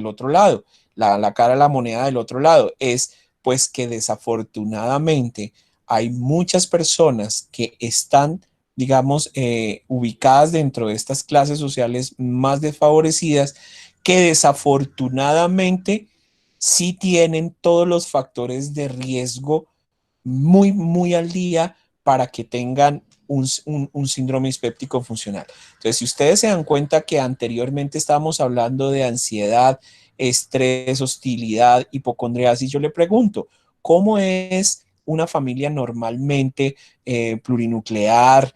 otro lado, la cara de la moneda del otro lado. Es pues que desafortunadamente hay muchas personas que están, digamos, ubicadas dentro de estas clases sociales más desfavorecidas, que desafortunadamente sí tienen todos los factores de riesgo muy, muy al día para que tengan un síndrome dispéptico funcional. Entonces, si ustedes se dan cuenta que anteriormente estábamos hablando de ansiedad, estrés, hostilidad, hipocondriasis, yo le pregunto, ¿cómo es una familia normalmente plurinuclear,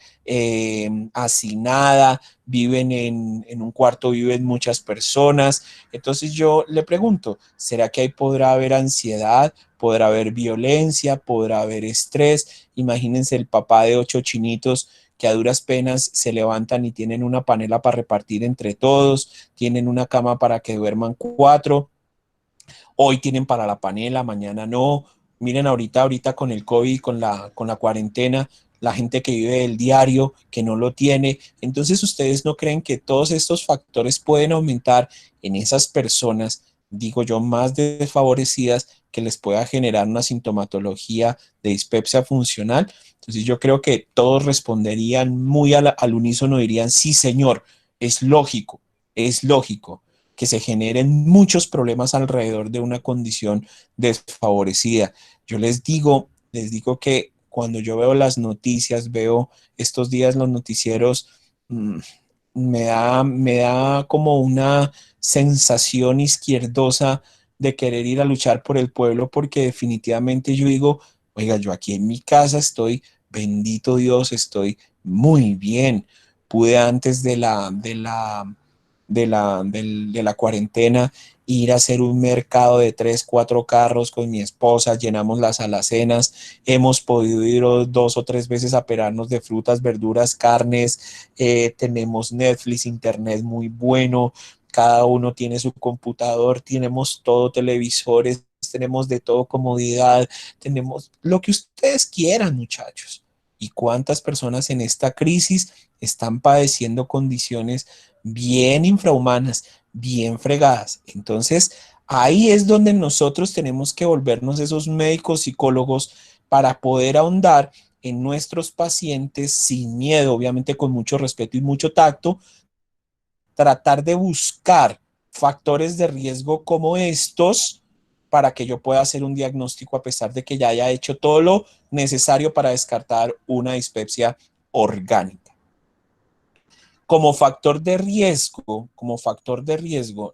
hacinada, viven en un cuarto, viven muchas personas? Entonces yo le pregunto, ¿será que ahí podrá haber ansiedad? ¿Podrá haber violencia? ¿Podrá haber estrés? Imagínense el papá de 8 chinitos que a duras penas se levantan y tienen una panela para repartir entre todos, tienen una cama para que duerman 4, hoy tienen para la panela, mañana no. Miren ahorita con el COVID, con la cuarentena, la gente que vive del diario, que no lo tiene. Entonces, ¿ustedes no creen que todos estos factores pueden aumentar en esas personas, digo yo, más desfavorecidas, que les pueda generar una sintomatología de dispepsia funcional? Entonces, yo creo que todos responderían muy al unísono, dirían, sí, señor, es lógico que se generen muchos problemas alrededor de una condición desfavorecida. Yo les digo que cuando yo veo las noticias, veo estos días los noticieros, me da como una sensación izquierdosa de querer ir a luchar por el pueblo, porque definitivamente yo digo, oiga, yo aquí en mi casa estoy, bendito Dios, estoy muy bien. Pude antes de la cuarentena ir a hacer un mercado de 3, 4 carros con mi esposa, llenamos las alacenas, hemos podido ir 2 o 3 veces a perarnos de frutas, verduras, carnes, tenemos Netflix, internet muy bueno, cada uno tiene su computador, tenemos todo, televisores, tenemos de todo, comodidad, tenemos lo que ustedes quieran, muchachos. ¿Y cuántas personas en esta crisis están padeciendo condiciones bien infrahumanas, bien fregadas? Entonces, ahí es donde nosotros tenemos que volvernos esos médicos psicólogos para poder ahondar en nuestros pacientes sin miedo, obviamente con mucho respeto y mucho tacto, tratar de buscar factores de riesgo como estos para que yo pueda hacer un diagnóstico a pesar de que ya haya hecho todo lo necesario para descartar una dispepsia orgánica. Como factor de riesgo,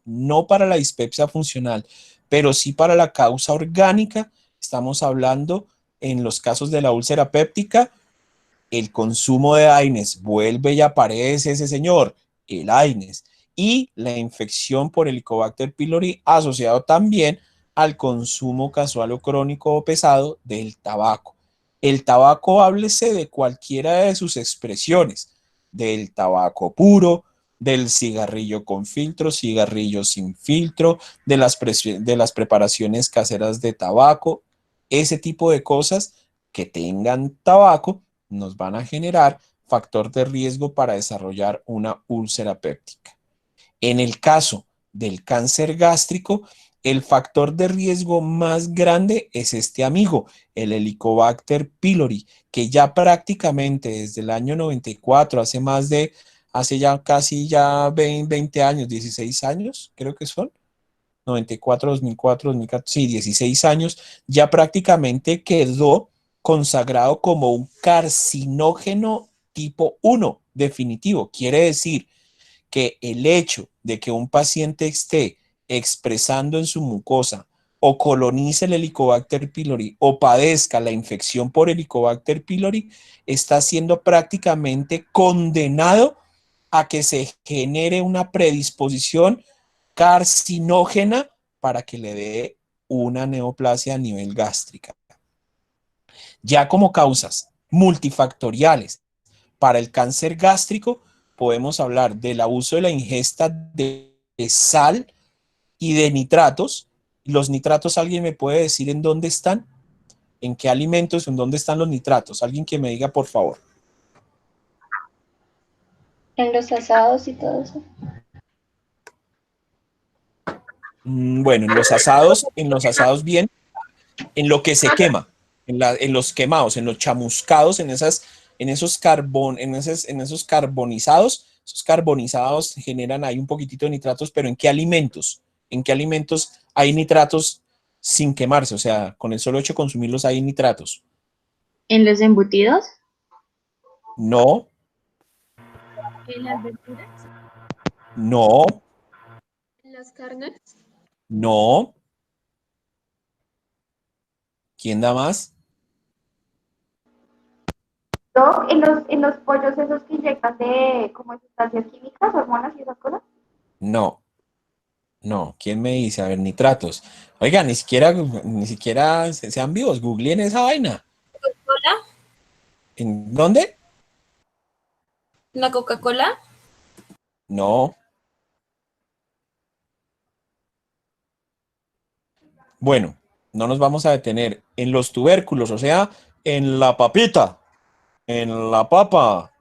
no para la dispepsia funcional, pero sí para la causa orgánica, estamos hablando en los casos de la úlcera péptica, el consumo de AINES, vuelve y aparece ese señor, el AINES, y la infección por Helicobacter pylori asociado también al consumo casual o crónico o pesado del tabaco. El tabaco, háblese de cualquiera de sus expresiones, del tabaco puro, del cigarrillo con filtro, cigarrillo sin filtro, de las preparaciones caseras de tabaco, ese tipo de cosas que tengan tabaco nos van a generar factor de riesgo para desarrollar una úlcera péptica. En el caso del cáncer gástrico, el factor de riesgo más grande es este amigo, el Helicobacter pylori, que ya prácticamente desde el año 94, hace ya casi ya 20 años, 16 años, creo que son, 94, 2004, 2004, sí, 16 años, ya prácticamente quedó consagrado como un carcinógeno tipo 1 definitivo. Quiere decir que el hecho de que un paciente esté expresando en su mucosa o colonice el Helicobacter pylori o padezca la infección por Helicobacter pylori está siendo prácticamente condenado a que se genere una predisposición carcinógena para que le dé una neoplasia a nivel gástrica. Ya como causas multifactoriales para el cáncer gástrico, podemos hablar del abuso de la ingesta de sal y de nitratos. Los nitratos, ¿alguien me puede decir en dónde están? ¿En qué alimentos? ¿En dónde están los nitratos? Alguien que me diga, por favor. En los asados y todo eso. Bueno, en los asados bien, en lo que se quema, en los quemados, en los chamuscados, en esos carbonizados, esos carbonizados generan ahí un poquitito de nitratos, pero ¿en qué alimentos? ¿En qué alimentos hay nitratos sin quemarse? O sea, con el solo hecho de consumirlos hay nitratos. En los embutidos. No, En las verduras. no, En las carnes. no. ¿Quién da más? No, en los pollos esos que inyectan de como sustancias químicas, hormonas y esas cosas. No, no. ¿Quién me dice? A ver, nitratos. Oiga, ni siquiera sean vivos, googleen esa vaina. ¿Coca-Cola? ¿En dónde? ¿La Coca-Cola? No. Bueno, no nos vamos a detener en los tubérculos, o sea, en la papita, en la papa,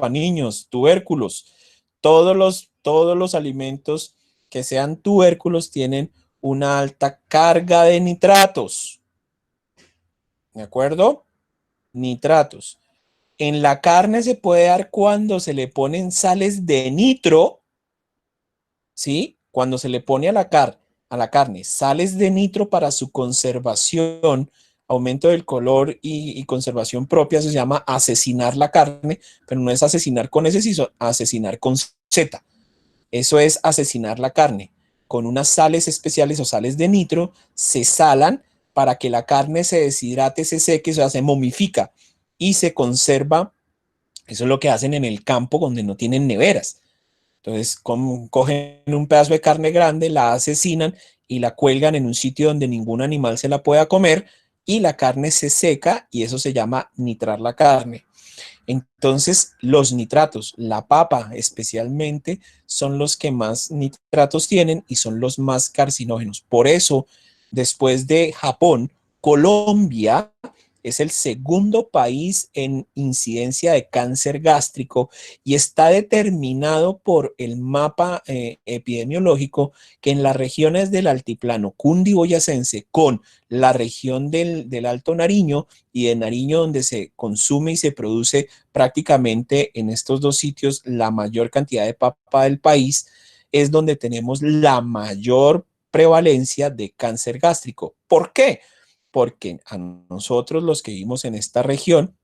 niños, tubérculos. Todos los alimentos que sean tubérculos tienen una alta carga de nitratos. ¿De acuerdo? Nitratos. En la carne se puede dar cuando se le ponen sales de nitro, ¿sí? Cuando se le pone a la carne sales de nitro para su conservación, aumento del color y conservación propia, se llama asesinar la carne, pero no es asesinar con S, sino asesinar con Z. Eso es asesinar la carne. Con unas sales especiales o sales de nitro se salan para que la carne se deshidrate, se seque, o sea, se momifica y se conserva. Eso es lo que hacen en el campo donde no tienen neveras. Entonces cogen un pedazo de carne grande, la asesinan y la cuelgan en un sitio donde ningún animal se la pueda comer y la carne se seca y eso se llama nitrar la carne. Entonces, los nitratos, la papa especialmente, son los que más nitratos tienen y son los más carcinógenos. Por eso, después de Japón, Colombia es el segundo país en incidencia de cáncer gástrico y está determinado por el mapa epidemiológico que en las regiones del altiplano cundiboyacense con la región del Alto Nariño y de Nariño donde se consume y se produce prácticamente en estos dos sitios la mayor cantidad de papa del país, es donde tenemos la mayor prevalencia de cáncer gástrico. ¿Por qué? Porque a nosotros los que vivimos en esta región,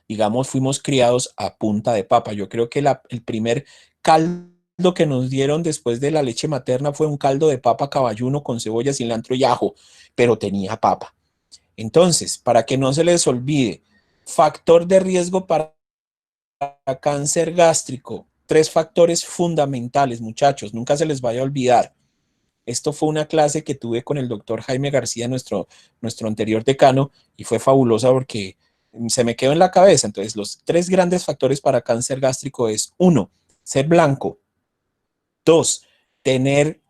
digamos, fuimos criados a punta de papa. Yo creo que el primer caldo que nos dieron después de la leche materna fue un caldo de papa caballuno con cebolla, cilantro y ajo, pero tenía papa. Entonces, para que no se les olvide, factor de riesgo para cáncer gástrico, 3 factores fundamentales, muchachos, nunca se les vaya a olvidar. Esto fue una clase que tuve con el doctor Jaime García, nuestro anterior decano, y fue fabulosa porque se me quedó en la cabeza. Entonces, los 3 grandes factores para cáncer gástrico es: 1, ser blanco; 2, tener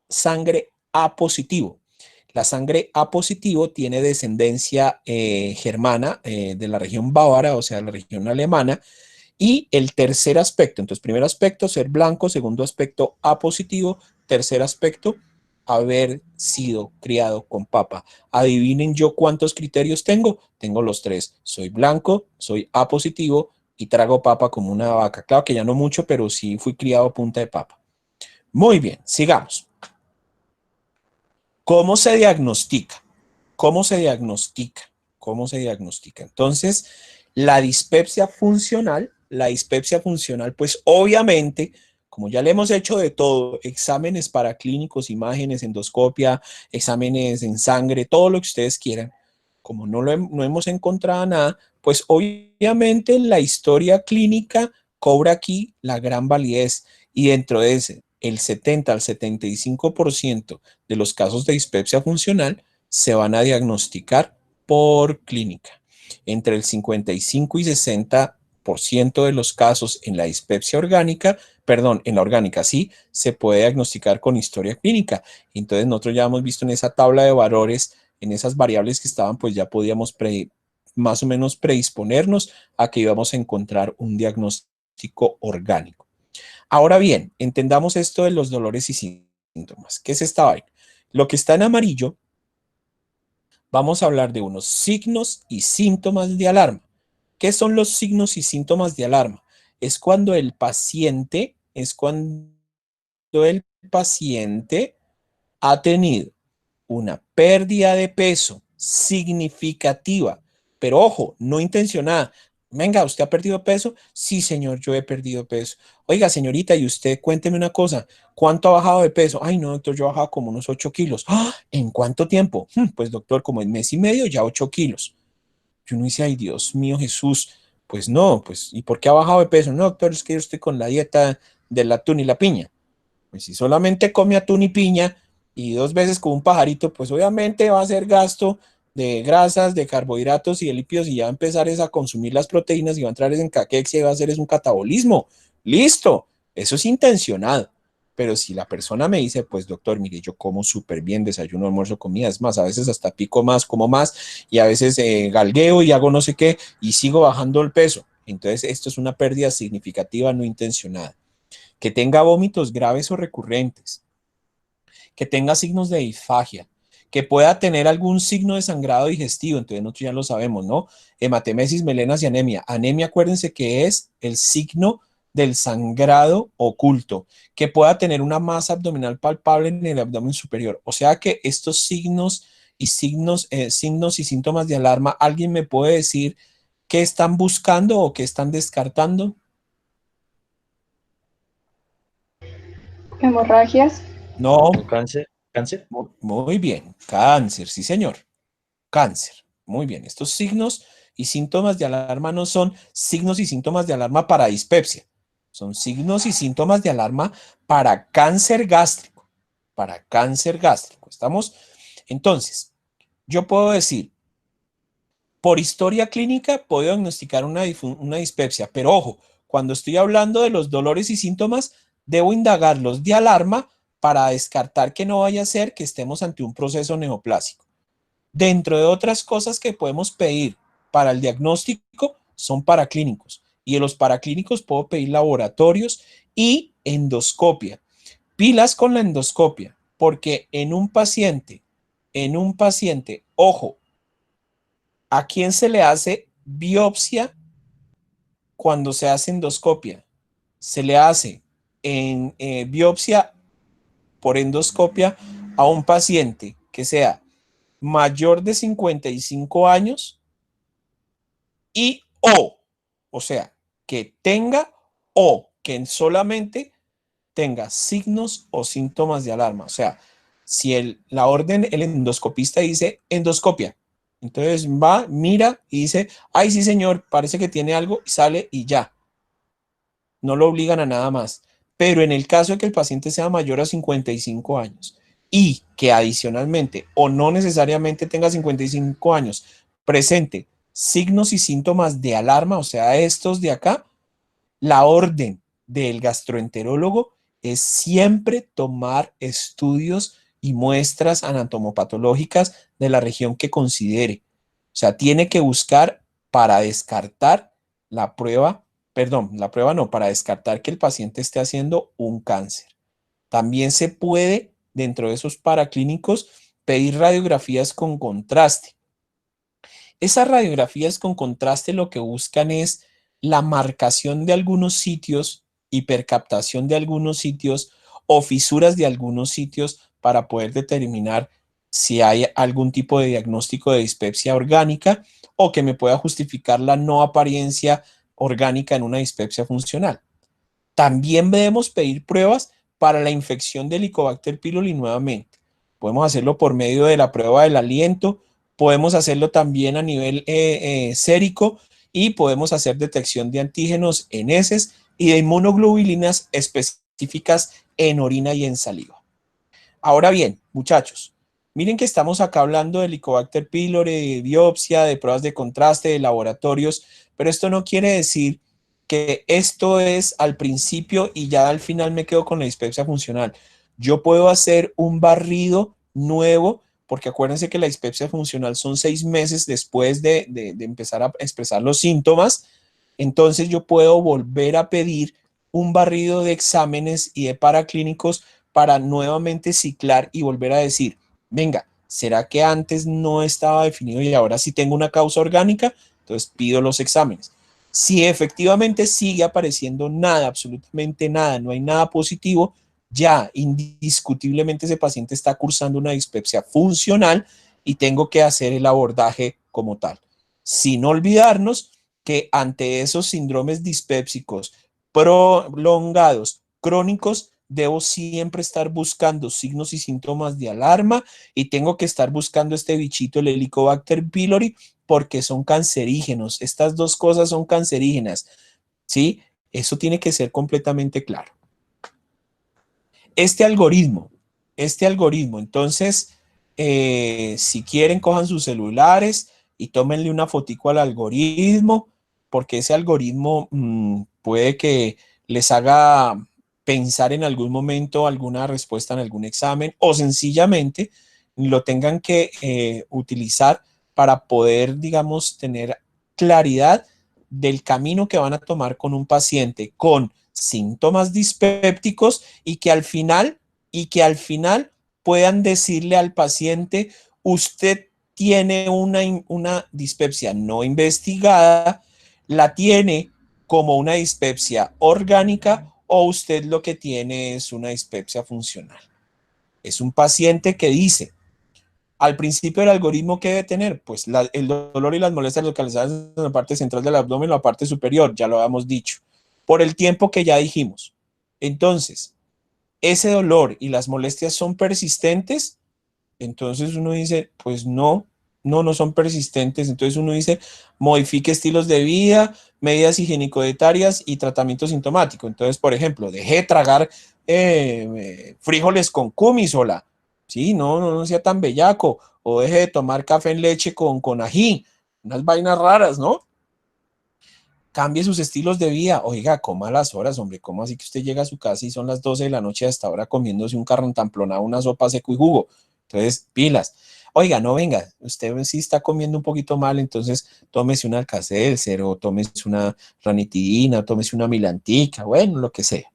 sangre A positivo. La sangre A positivo tiene descendencia germana de la región bávara, o sea, de la región alemana. Y el tercer aspecto, entonces, primer aspecto, ser blanco; segundo aspecto, A positivo; tercer aspecto, haber sido criado con papa. Adivinen yo cuántos criterios tengo. Tengo los 3. Soy blanco, soy A positivo y trago papa como una vaca. Claro que ya no mucho, pero sí fui criado a punta de papa. Muy bien, sigamos. ¿Cómo se diagnostica? ¿Cómo se diagnostica? ¿Cómo se diagnostica? Entonces, la dispepsia funcional, pues obviamente, como ya le hemos hecho de todo, exámenes paraclínicos, imágenes, endoscopia, exámenes en sangre, todo lo que ustedes quieran, como no hemos encontrado nada, pues obviamente la historia clínica cobra aquí la gran validez, y dentro de ese, el 70 al 75% de los casos de dispepsia funcional se van a diagnosticar por clínica. Entre el 55 y 60% de los casos en la dispepsia orgánica, perdón, en la orgánica sí, se puede diagnosticar con historia clínica. Entonces nosotros ya hemos visto en esa tabla de valores, en esas variables que estaban, pues ya podíamos más o menos predisponernos a que íbamos a encontrar un diagnóstico orgánico. Ahora bien, entendamos esto de los dolores y síntomas. ¿Qué es esta vaina? Lo que está en amarillo, vamos a hablar de unos signos y síntomas de alarma. ¿Qué son los signos y síntomas de alarma? Es cuando el paciente ha tenido una pérdida de peso significativa, pero ojo, no intencionada. Venga, ¿usted ha perdido peso? Sí, señor, yo he perdido peso. Oiga, señorita, y usted cuénteme una cosa, ¿cuánto ha bajado de peso? Ay, no, doctor, yo he bajado como unos 8 kilos. ¡Ah! ¿En cuánto tiempo? Pues, doctor, como en mes y medio ya 8 kilos. Y uno dice, ay, Dios mío, Jesús, pues no, pues, ¿y por qué ha bajado de peso? No, doctor, es que yo estoy con la dieta del atún y la piña. Pues si solamente come atún y piña y 2 veces con un pajarito, pues obviamente va a ser gasto de grasas, de carbohidratos y de lípidos, y ya va a empezar a consumir las proteínas y va a entrar en caquexia y va a hacer un catabolismo. Listo, eso es intencionado. Pero si la persona me dice, pues doctor, mire, yo como súper bien, desayuno, almuerzo, comida, es más, a veces hasta pico más, como más, y a veces galgueo y hago no sé qué, y sigo bajando el peso. Entonces, esto es una pérdida significativa no intencionada. Que tenga vómitos graves o recurrentes, que tenga signos de disfagia, que pueda tener algún signo de sangrado digestivo. Entonces nosotros ya lo sabemos, ¿no? Hematemesis, melenas y anemia. Anemia, acuérdense que es el signo del sangrado oculto, que pueda tener una masa abdominal palpable en el abdomen superior. O sea que estos signos y síntomas de alarma, ¿alguien me puede decir qué están buscando o qué están descartando? Hemorragias. No. ¿Un cáncer? ¿Cáncer? Muy bien, cáncer, sí señor, cáncer. Muy bien, estos signos y síntomas de alarma no son signos y síntomas de alarma para dispepsia, son signos y síntomas de alarma para cáncer gástrico, para cáncer gástrico. ¿Estamos? Entonces, yo puedo decir, por historia clínica puedo diagnosticar una dispepsia, pero ojo, cuando estoy hablando de los dolores y síntomas, debo indagarlos de alarma para descartar que no vaya a ser que estemos ante un proceso neoplásico. Dentro de otras cosas que podemos pedir para el diagnóstico son paraclínicos, y de los paraclínicos puedo pedir laboratorios y endoscopia. Pilas con la endoscopia, porque en un paciente, ojo, ¿a quién se le hace biopsia cuando se hace endoscopia? Se le hace en biopsia por endoscopia a un paciente que sea mayor de 55 años y o sea, que tenga o que solamente tenga signos o síntomas de alarma. O sea, si la orden, el endoscopista dice endoscopia, entonces va, mira y dice, ay, sí, señor, parece que tiene algo, y sale y ya. No lo obligan a nada más. Pero en el caso de que el paciente sea mayor a 55 años y que adicionalmente o no necesariamente tenga 55 años, presente signos y síntomas de alarma, o sea, estos de acá, la orden del gastroenterólogo es siempre tomar estudios y muestras anatomopatológicas de la región que considere. O sea, tiene que buscar para descartar la prueba, perdón, la prueba no, para descartar que el paciente esté haciendo un cáncer. También se puede, dentro de esos paraclínicos, pedir radiografías con contraste. Esas radiografías con contraste lo que buscan es la marcación de algunos sitios, hipercaptación de algunos sitios o fisuras de algunos sitios para poder determinar si hay algún tipo de diagnóstico de dispepsia orgánica o que me pueda justificar la no apariencia orgánica en una dispepsia funcional. También debemos pedir pruebas para la infección de Helicobacter pylori nuevamente. Podemos hacerlo por medio de la prueba del aliento, podemos hacerlo también a nivel sérico y podemos hacer detección de antígenos en heces y de inmunoglobulinas específicas en orina y en saliva. Ahora bien, muchachos, miren que estamos acá hablando de Helicobacter pylori, de biopsia, de pruebas de contraste, de laboratorios, pero esto no quiere decir que esto es al principio y ya al final me quedo con la dispepsia funcional. Yo puedo hacer un barrido nuevo, porque acuérdense que la dispepsia funcional son 6 meses después de empezar a expresar los síntomas. Entonces yo puedo volver a pedir un barrido de exámenes y de paraclínicos para nuevamente ciclar y volver a decir, venga, ¿será que antes no estaba definido y ahora sí tengo una causa orgánica? Entonces pido los exámenes. Si efectivamente sigue apareciendo nada, absolutamente nada, no hay nada positivo, ya indiscutiblemente ese paciente está cursando una dispepsia funcional y tengo que hacer el abordaje como tal. Sin olvidarnos que ante esos síndromes dispépsicos prolongados, crónicos, debo siempre estar buscando signos y síntomas de alarma y tengo que estar buscando este bichito, el Helicobacter pylori, porque son cancerígenos. Estas dos cosas son cancerígenas, ¿sí? Eso tiene que ser completamente claro. Este algoritmo, entonces, si quieren, cojan sus celulares y tómenle una fotico al algoritmo, porque ese algoritmo puede que les haga pensar en algún momento alguna respuesta en algún examen o sencillamente lo tengan que utilizar para poder, digamos, tener claridad del camino que van a tomar con un paciente con síntomas dispépticos y que al final puedan decirle al paciente, usted tiene una dispepsia no investigada, la tiene como una dispepsia orgánica o usted lo que tiene es una dispepsia funcional. Es un paciente que dice, al principio el algoritmo que debe tener, pues el dolor y las molestias localizadas en la parte central del abdomen o la parte superior, ya lo habíamos dicho, por el tiempo que ya dijimos. Entonces, ese dolor y las molestias son persistentes, entonces uno dice, pues no son persistentes. Entonces uno dice, modifique estilos de vida, medidas higiénico-dietarias y tratamiento sintomático. Entonces, por ejemplo, deje de tragar frijoles con cumisola, ¿sí? No sea tan bellaco. O deje de tomar café en leche con ají, unas vainas raras, ¿no? Cambie sus estilos de vida. Oiga, coma a las horas, hombre. ¿Cómo así que usted llega a su casa y son las 12 de la noche hasta ahora comiéndose un carrontamplonado, una sopa seco y jugo? Entonces, pilas. Oiga, no venga, usted sí está comiendo un poquito mal, entonces tómese un Alka-Seltzer o tómese una ranitidina, tómese una milantica, bueno, lo que sea.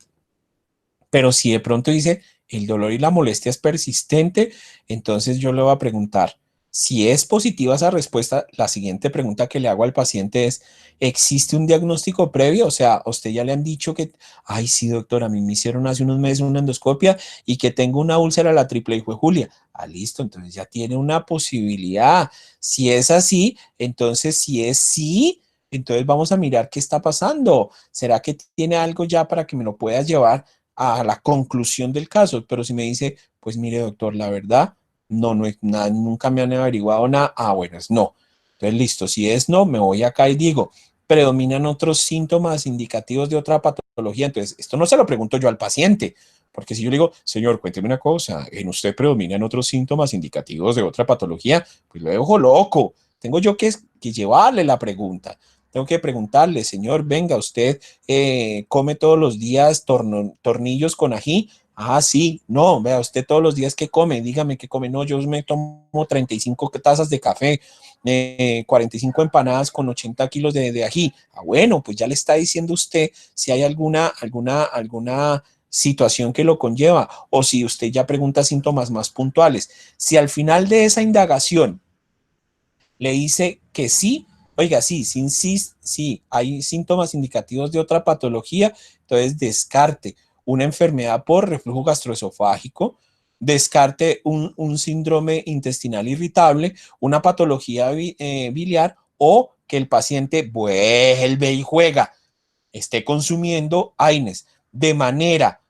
Pero si de pronto dice el dolor y la molestia es persistente, entonces yo le voy a preguntar, Si es positiva esa respuesta, la siguiente pregunta que le hago al paciente es, ¿existe un diagnóstico previo? O sea, ¿a usted ya le han dicho que, ay, sí, doctor, a mí me hicieron hace unos meses una endoscopia y que tengo una úlcera a la triple y fue Julia? Ah, listo, entonces ya tiene una posibilidad. Si es así, entonces si es sí, entonces vamos a mirar qué está pasando. ¿Será que tiene algo ya para que me lo pueda llevar a la conclusión del caso? Pero si me dice, pues mire, doctor, la verdad no, no es nada, nunca me han averiguado nada. Ah, bueno, es no. Entonces, listo, si es no, me voy acá y digo, predominan otros síntomas indicativos de otra patología. Entonces, esto no se lo pregunto yo al paciente, porque si yo le digo, señor, cuénteme una cosa, en usted predominan otros síntomas indicativos de otra patología, pues lo dejo loco. Tengo yo que llevarle la pregunta. Tengo que preguntarle, señor, venga, usted come todos los días tornillos con ají. Ah, sí, no, vea usted todos los días que come, dígame qué come. No, yo me tomo 35 tazas de café, 45 empanadas con 80 kilos de ají. Ah, bueno, pues ya le está diciendo usted si hay alguna situación que lo conlleva o si usted ya pregunta síntomas más puntuales. Si al final de esa indagación le dice que sí, oiga, sí, sí, sí, sí, hay síntomas indicativos de otra patología, entonces descarte una enfermedad por reflujo gastroesofágico, descarte un síndrome intestinal irritable, una patología biliar o que el paciente vuelve y juega, esté consumiendo AINES de manera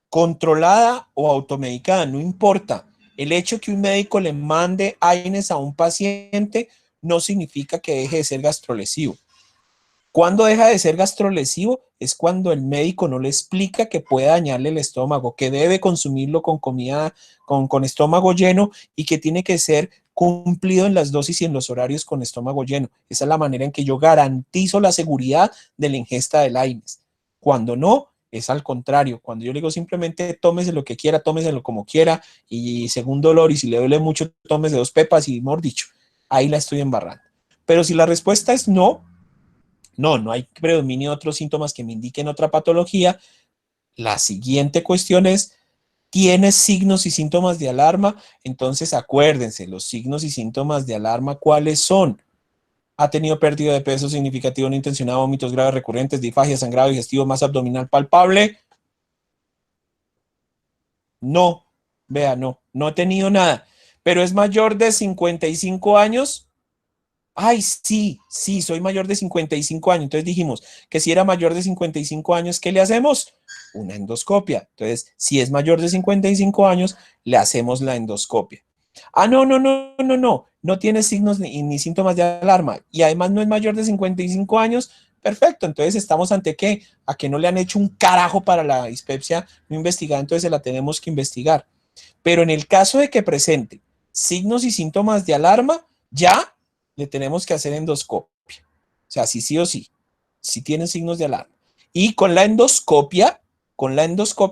controlada o automedicada, no importa. El hecho que un médico le mande AINES a un paciente no significa que deje de ser gastrolesivo. Cuando deja de ser gastrolesivo es cuando el médico no le explica que puede dañarle el estómago, que debe consumirlo con comida, con estómago lleno y que tiene que ser cumplido en las dosis y en los horarios con estómago lleno. Esa es la manera en que yo garantizo la seguridad de la ingesta del AINES. Cuando no, es al contrario. Cuando yo le digo simplemente tómese lo que quiera, tómeselo como quiera y según dolor y si le duele mucho, tómese 2 pepas y mejor dicho, ahí la estoy embarrando. Pero si la respuesta es no, no hay predominio de otros síntomas que me indiquen otra patología. La siguiente cuestión es, ¿tienes signos y síntomas de alarma? Entonces acuérdense, los signos y síntomas de alarma, ¿cuáles son? ¿Ha tenido pérdida de peso significativo no intencionado, vómitos graves recurrentes, disfagia, sangrado digestivo, masa abdominal palpable? No, vea, no he tenido nada. Pero es mayor de 55 años. Ay, sí, soy mayor de 55 años. Entonces dijimos que si era mayor de 55 años, ¿qué le hacemos? Una endoscopia. Entonces, si es mayor de 55 años, le hacemos la endoscopia. Ah, no tiene signos ni síntomas de alarma y además no es mayor de 55 años. Perfecto, entonces estamos ante qué? A que no le han hecho un carajo para la dispepsia no investigada, entonces se la tenemos que investigar. Pero en el caso de que presente signos y síntomas de alarma, ya le tenemos que hacer endoscopia. O sea, sí o sí, si tienen signos de alarma. Y con la endoscopia,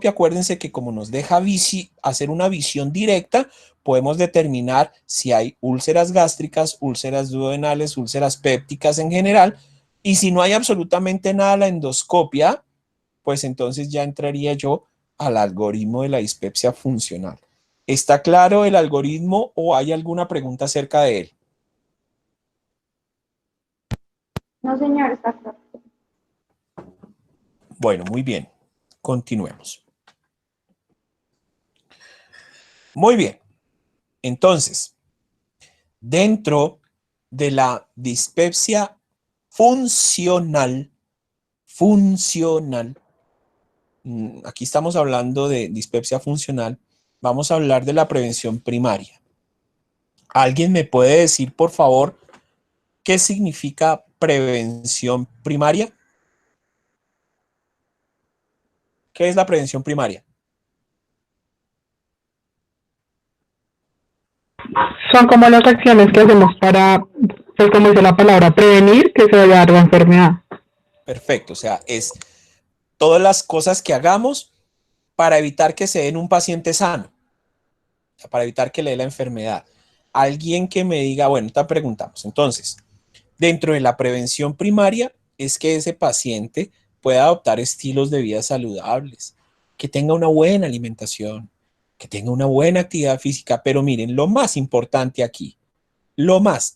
acuérdense que como nos deja hacer una visión directa, podemos determinar si hay úlceras gástricas, úlceras duodenales, úlceras pépticas en general. Y si no hay absolutamente nada la endoscopia, pues entonces ya entraría yo al algoritmo de la dispepsia funcional. ¿Está claro el algoritmo o hay alguna pregunta acerca de él? No, señor, está claro. Bueno, muy bien. Continuemos. Muy bien. Entonces, dentro de la dispepsia funcional, aquí estamos hablando de dispepsia funcional, vamos a hablar de la prevención primaria. ¿Alguien me puede decir, por favor, qué significa prevención primaria? ¿Qué es la prevención primaria? Son como las acciones que hacemos para, pues como dice la palabra, prevenir que se vaya a dar la enfermedad. Perfecto, o sea, es todas las cosas que hagamos para evitar que se den un paciente sano, para evitar que le dé la enfermedad. Alguien que me diga, bueno, te preguntamos, entonces, dentro de la prevención primaria es que ese paciente pueda adoptar estilos de vida saludables, que tenga una buena alimentación, que tenga una buena actividad física, pero miren, lo más importante aquí, lo más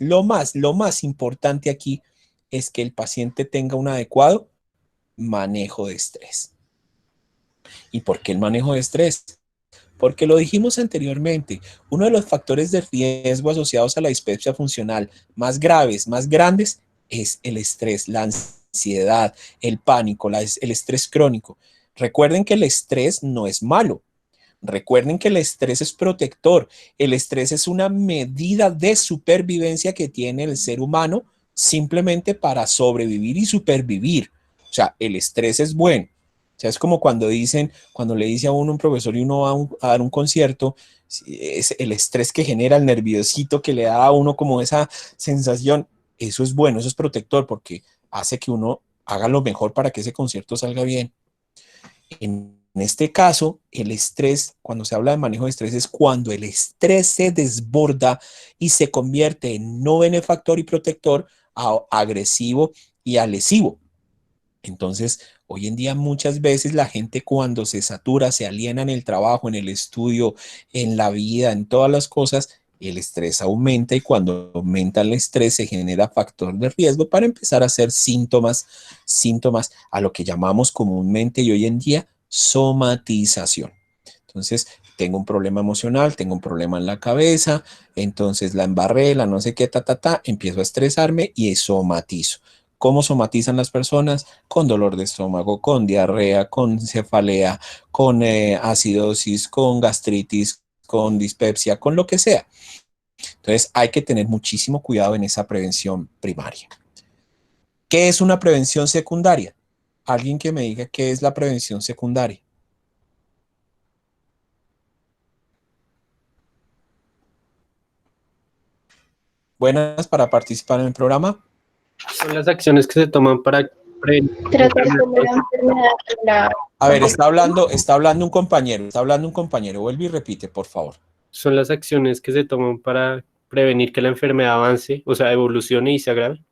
importante aquí es que el paciente tenga un adecuado manejo de estrés. ¿Y por qué el manejo de estrés? Porque lo dijimos anteriormente, uno de los factores de riesgo asociados a la dispepsia funcional más graves, más grandes, es el estrés, la ansiedad, el pánico, el estrés crónico. Recuerden que el estrés no es malo. Recuerden que el estrés es protector. El estrés es una medida de supervivencia que tiene el ser humano simplemente para sobrevivir y supervivir. O sea, el estrés es bueno. O sea, es como cuando dicen, cuando le dice a uno un profesor y uno va a dar un concierto, es el estrés que genera el nerviosito que le da a uno como esa sensación. Eso es bueno, eso es protector porque hace que uno haga lo mejor para que ese concierto salga bien. En este caso, el estrés, cuando se habla de manejo de estrés, es cuando el estrés se desborda y se convierte en no benefactor y protector a agresivo y a lesivo. Entonces, hoy en día muchas veces la gente cuando se satura, se aliena en el trabajo, en el estudio, en la vida, en todas las cosas, el estrés aumenta y cuando aumenta el estrés se genera factor de riesgo para empezar a hacer síntomas a lo que llamamos comúnmente y hoy en día somatización. Entonces, tengo un problema emocional, tengo un problema en la cabeza, entonces la embarré, la no sé qué, empiezo a estresarme y somatizo. ¿Cómo somatizan las personas? Con dolor de estómago, con diarrea, con cefalea, con acidosis, con gastritis, con dispepsia, con lo que sea. Entonces hay que tener muchísimo cuidado en esa prevención primaria. ¿Qué es una prevención secundaria? Alguien que me diga qué es la prevención secundaria. Buenas para participar en el programa. Son las acciones que se toman para prevenir. Tratar como la enfermedad, A ver, está hablando un compañero, vuelve y repite, por favor. Son las acciones que se toman para prevenir que la enfermedad avance, o sea, evolucione y se agrave.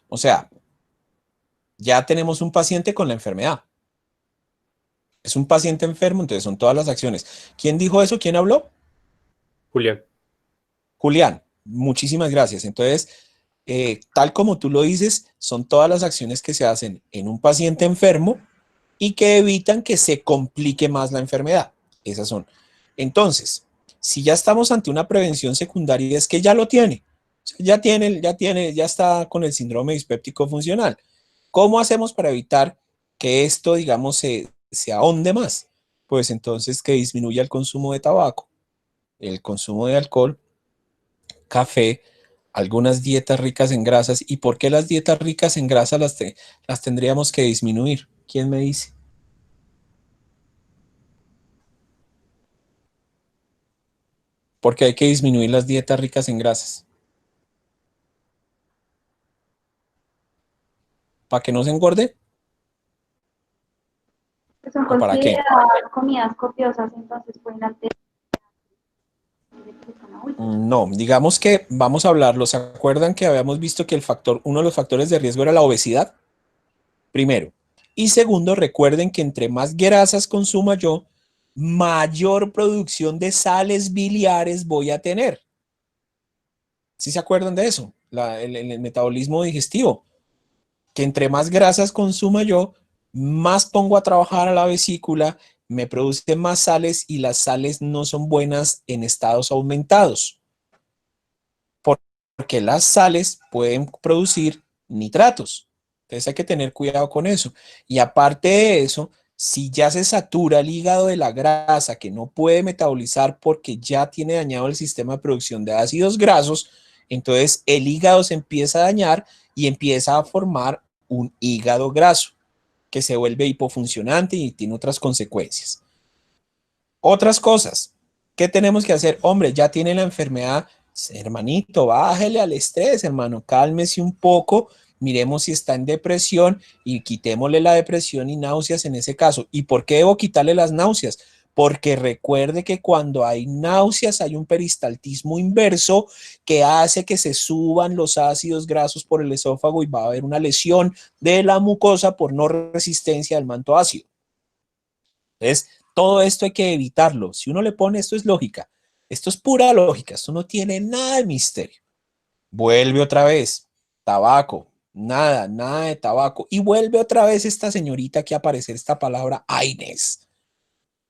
O sea, ya tenemos un paciente con la enfermedad. Es un paciente enfermo, entonces son todas las acciones. ¿Quién dijo eso? ¿Quién habló? Julián. Julián, muchísimas gracias. Entonces, tal como tú lo dices, son todas las acciones que se hacen en un paciente enfermo y que evitan que se complique más la enfermedad. Esas son. Entonces, si ya estamos ante una prevención secundaria, es que ya lo tiene. Ya está con el síndrome dispéptico funcional. ¿Cómo hacemos para evitar que esto, digamos, se ahonde más? Pues entonces que disminuya el consumo de tabaco, el consumo de alcohol, café, algunas dietas ricas en grasas. ¿Y por qué las dietas ricas en grasas las tendríamos que disminuir? ¿Quién me dice? Porque hay que disminuir las dietas ricas en grasas. ¿Para que no se engorde? Son ¿O para qué? consideradas comidas copiosas, entonces pueden alterar. No, digamos que vamos a hablarlo. ¿Se acuerdan que habíamos visto que uno de los factores de riesgo era la obesidad? Primero. Y segundo, recuerden que entre más grasas consuma yo, mayor producción de sales biliares voy a tener. ¿Sí se acuerdan de eso? El metabolismo digestivo. Que entre más grasas consuma yo, más pongo a trabajar a la vesícula, me produce más sales y las sales no son buenas en estados aumentados. Porque las sales pueden producir nitratos. Entonces hay que tener cuidado con eso. Y aparte de eso, si ya se satura el hígado de la grasa que no puede metabolizar porque ya tiene dañado el sistema de producción de ácidos grasos, entonces el hígado se empieza a dañar y empieza a formar un hígado graso que se vuelve hipofuncionante y tiene otras consecuencias. Otras cosas, ¿qué tenemos que hacer? Hombre, ya tiene la enfermedad, hermanito, bájele al estrés, hermano, cálmese un poco, miremos si está en depresión y quitémosle la depresión y náuseas en ese caso. ¿Y por qué debo quitarle las náuseas? Porque recuerde que cuando hay náuseas hay un peristaltismo inverso que hace que se suban los ácidos grasos por el esófago y va a haber una lesión de la mucosa por no resistencia al manto ácido. Entonces, Todo esto hay que evitarlo. Si uno le pone esto es lógica, esto es pura lógica, esto no tiene nada de misterio. Vuelve otra vez, tabaco, nada, nada de tabaco. Y vuelve otra vez esta señorita que aparecer esta palabra AINES.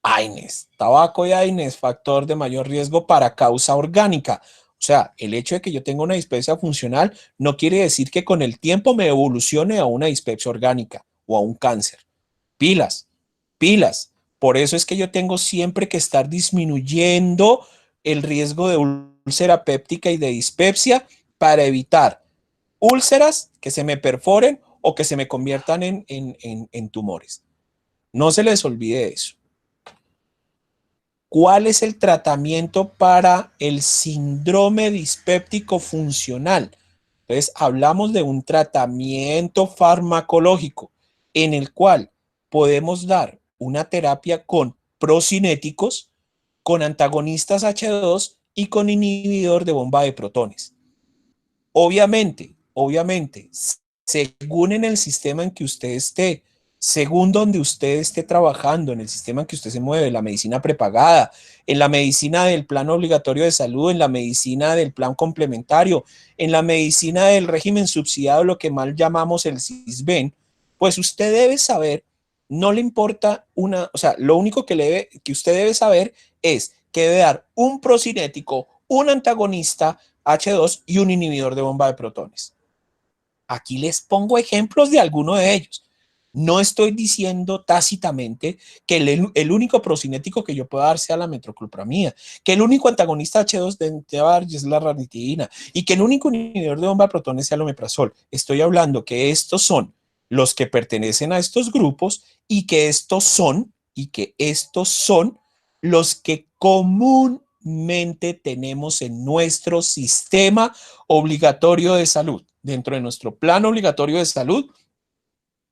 AINES, tabaco y AINES, factor de mayor riesgo para causa orgánica. O sea, el hecho de que yo tenga una dispepsia funcional no quiere decir que con el tiempo me evolucione a una dispepsia orgánica o a un cáncer. Pilas, pilas. Por eso es que yo tengo siempre que estar disminuyendo el riesgo de úlcera péptica y de dispepsia para evitar úlceras que se me perforen o que se me conviertan en tumores. No se les olvide eso. ¿Cuál es el tratamiento para el síndrome dispéptico funcional? Entonces, hablamos de un tratamiento farmacológico en el cual podemos dar una terapia con procinéticos, con antagonistas H2 y con inhibidor de bomba de protones. Obviamente, según en el sistema en que usted esté, según donde usted esté trabajando, en el sistema en que usted se mueve, la medicina prepagada, en la medicina del plan obligatorio de salud, en la medicina del plan complementario, en la medicina del régimen subsidiado, lo que mal llamamos el CISBEN, pues usted debe saber, no le importa o sea, lo único que usted debe saber es que debe dar un procinético, un antagonista H2 y un inhibidor de bomba de protones. Aquí les pongo ejemplos de alguno de ellos. No estoy diciendo tácitamente que el único procinético que yo pueda dar sea la metoclopramida, que el único antagonista H2 de dar es la ranitidina y que el único inhibidor de bomba de protones sea el omeprazol. Estoy hablando que estos son los que pertenecen a estos grupos y que estos son los que comúnmente tenemos en nuestro sistema obligatorio de salud. Dentro de nuestro plan obligatorio de salud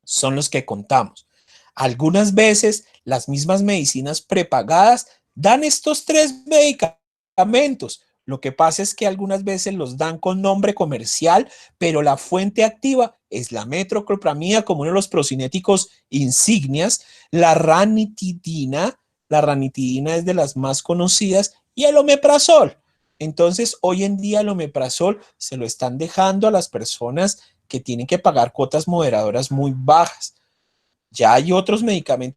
son los que contamos. Algunas veces las mismas medicinas prepagadas dan estos 3 medicamentos. Lo que pasa es que algunas veces los dan con nombre comercial, pero la fuente activa es la metoclopramida como uno de los procinéticos insignias, la ranitidina es de las más conocidas, y el omeprazol. Entonces, hoy en día el omeprazol se lo están dejando a las personas que tienen que pagar cuotas moderadoras muy bajas. Ya hay otros medicamentos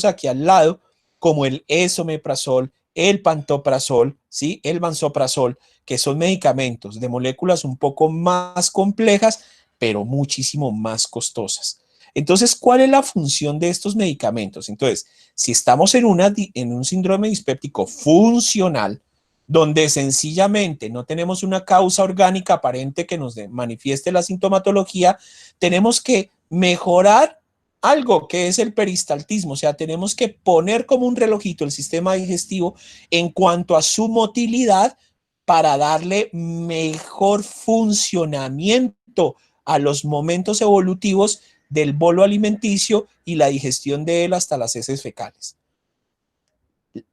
aquí al lado, como el esomeprazol, el pantoprazol, ¿sí? El vansoprazol, que son medicamentos de moléculas un poco más complejas, pero muchísimo más costosas. Entonces, ¿cuál es la función de estos medicamentos? Entonces, si estamos en un síndrome dispéptico funcional, donde sencillamente no tenemos una causa orgánica aparente que nos manifieste la sintomatología, tenemos que mejorar algo que es el peristaltismo, o sea, tenemos que poner como un relojito el sistema digestivo en cuanto a su motilidad para darle mejor funcionamiento a los momentos evolutivos del bolo alimenticio y la digestión de él hasta las heces fecales.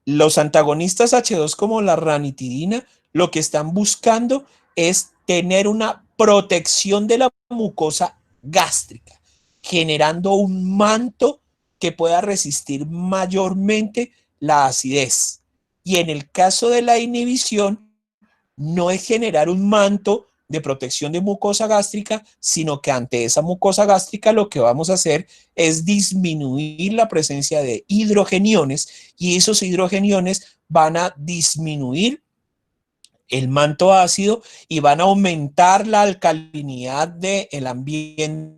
Los antagonistas H2 como la ranitidina lo que están buscando es tener una protección de la mucosa gástrica, generando un manto que pueda resistir mayormente la acidez. Y en el caso de la inhibición, no es generar un manto de protección de mucosa gástrica, sino que ante esa mucosa gástrica lo que vamos a hacer es disminuir la presencia de hidrogeniones y esos hidrogeniones van a disminuir el manto ácido y van a aumentar la alcalinidad del ambiente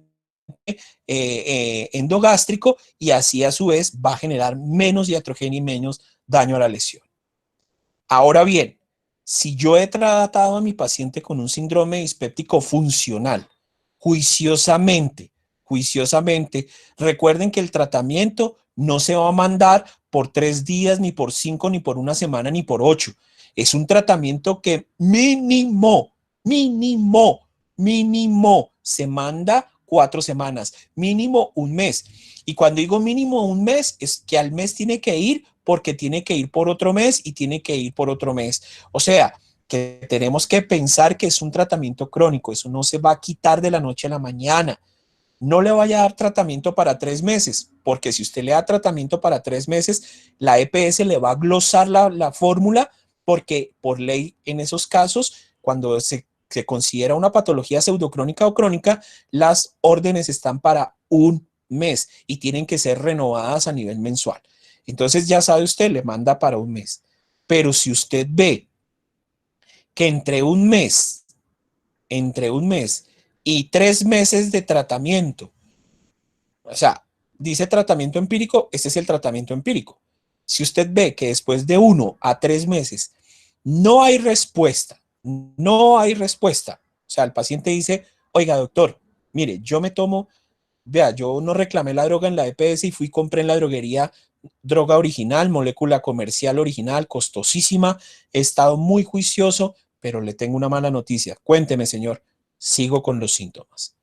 endogástrico y así a su vez va a generar menos iatrogenia y menos daño a la lesión. Ahora bien, si yo he tratado a mi paciente con un síndrome dispéptico funcional, juiciosamente, recuerden que el tratamiento no se va a mandar por 3 días, ni por 5, ni por una semana, ni por 8. Es un tratamiento que mínimo se manda 4 semanas, mínimo un mes. Y cuando digo mínimo un mes, es que al mes tiene que ir porque tiene que ir por otro mes y tiene que ir por otro mes. O sea, que tenemos que pensar que es un tratamiento crónico, eso no se va a quitar de la noche a la mañana. no le vaya a dar tratamiento para 3 meses, porque si usted le da tratamiento para 3 meses, la EPS le va a glosar la fórmula, porque por ley en esos casos, cuando se considera una patología pseudocrónica o crónica, las órdenes están para un mes y tienen que ser renovadas a nivel mensual. Entonces ya sabe usted, le manda para un mes. Pero si usted ve que entre un mes y 3 meses de tratamiento, o sea, dice tratamiento empírico, este es el tratamiento empírico. Si usted ve que después de 1 a 3 meses no hay respuesta, o sea, el paciente dice, oiga, doctor, mire, yo no reclamé la droga en la EPS y fui y compré en la droguería droga original, molécula comercial original, costosísima, he estado muy juicioso, pero le tengo una mala noticia. Cuénteme, señor, sigo con los síntomas.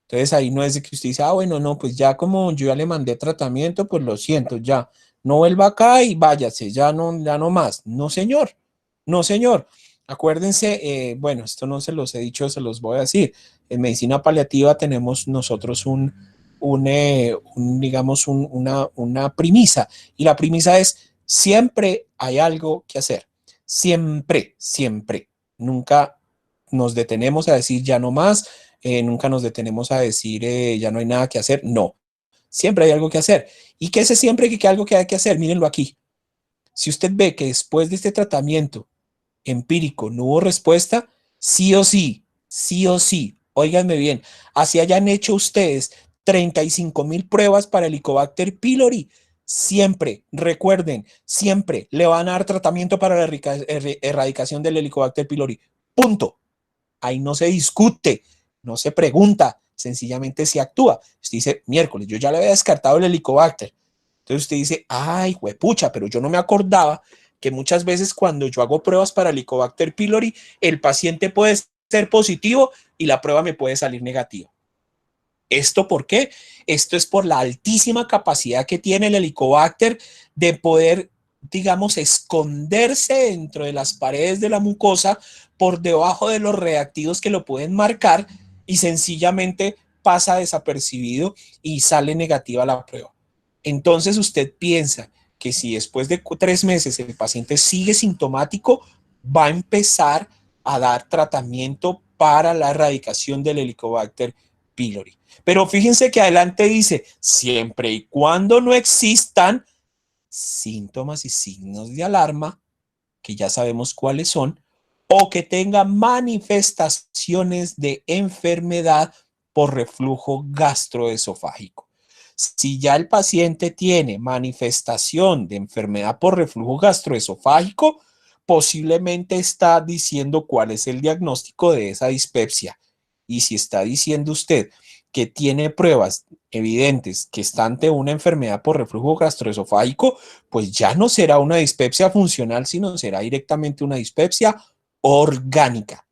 Entonces ahí no es de que usted dice, bueno, no, pues ya como yo ya le mandé tratamiento, pues lo siento, ya, no vuelva acá y váyase, ya no más. No, señor, no, señor. Acuérdense, bueno, esto no se los he dicho, se los voy a decir. En medicina paliativa tenemos nosotros digamos, una premisa, y la premisa es, siempre hay algo que hacer. Siempre, siempre. Nunca nos detenemos a decir ya no más, nunca nos detenemos a decir ya no hay nada que hacer. No, siempre hay algo que hacer. ¿Y qué es siempre que hay algo que hay que hacer? Mírenlo aquí. Si usted ve que después de este tratamiento empírico no hubo respuesta, sí o sí, óiganme bien, así hayan hecho ustedes 35,000 pruebas para el Helicobacter pylori, siempre, recuerden, siempre le van a dar tratamiento para la erradicación del Helicobacter pylori. Punto. Ahí no se discute, no se pregunta, sencillamente se actúa. Usted dice, miércoles, yo ya le había descartado el Helicobacter. Entonces usted dice, ay, huepucha, pero yo no me acordaba que muchas veces cuando yo hago pruebas para Helicobacter pylori, el paciente puede ser positivo y la prueba me puede salir negativa. ¿Esto por qué? Esto es por la altísima capacidad que tiene el Helicobacter de poder, digamos, esconderse dentro de las paredes de la mucosa por debajo de los reactivos que lo pueden marcar, y sencillamente pasa desapercibido y sale negativa la prueba. Entonces usted piensa que si después de 3 meses el paciente sigue sintomático, va a empezar a dar tratamiento para la erradicación del Helicobacter pylori. Pero fíjense que adelante dice, siempre y cuando no existan síntomas y signos de alarma, que ya sabemos cuáles son, o que tenga manifestaciones de enfermedad por reflujo gastroesofágico. Si ya el paciente tiene manifestación de enfermedad por reflujo gastroesofágico, posiblemente está diciendo cuál es el diagnóstico de esa dispepsia. Y si está diciendo usted que tiene pruebas evidentes que está ante una enfermedad por reflujo gastroesofágico, pues ya no será una dispepsia funcional, sino será directamente una dispepsia orgánica.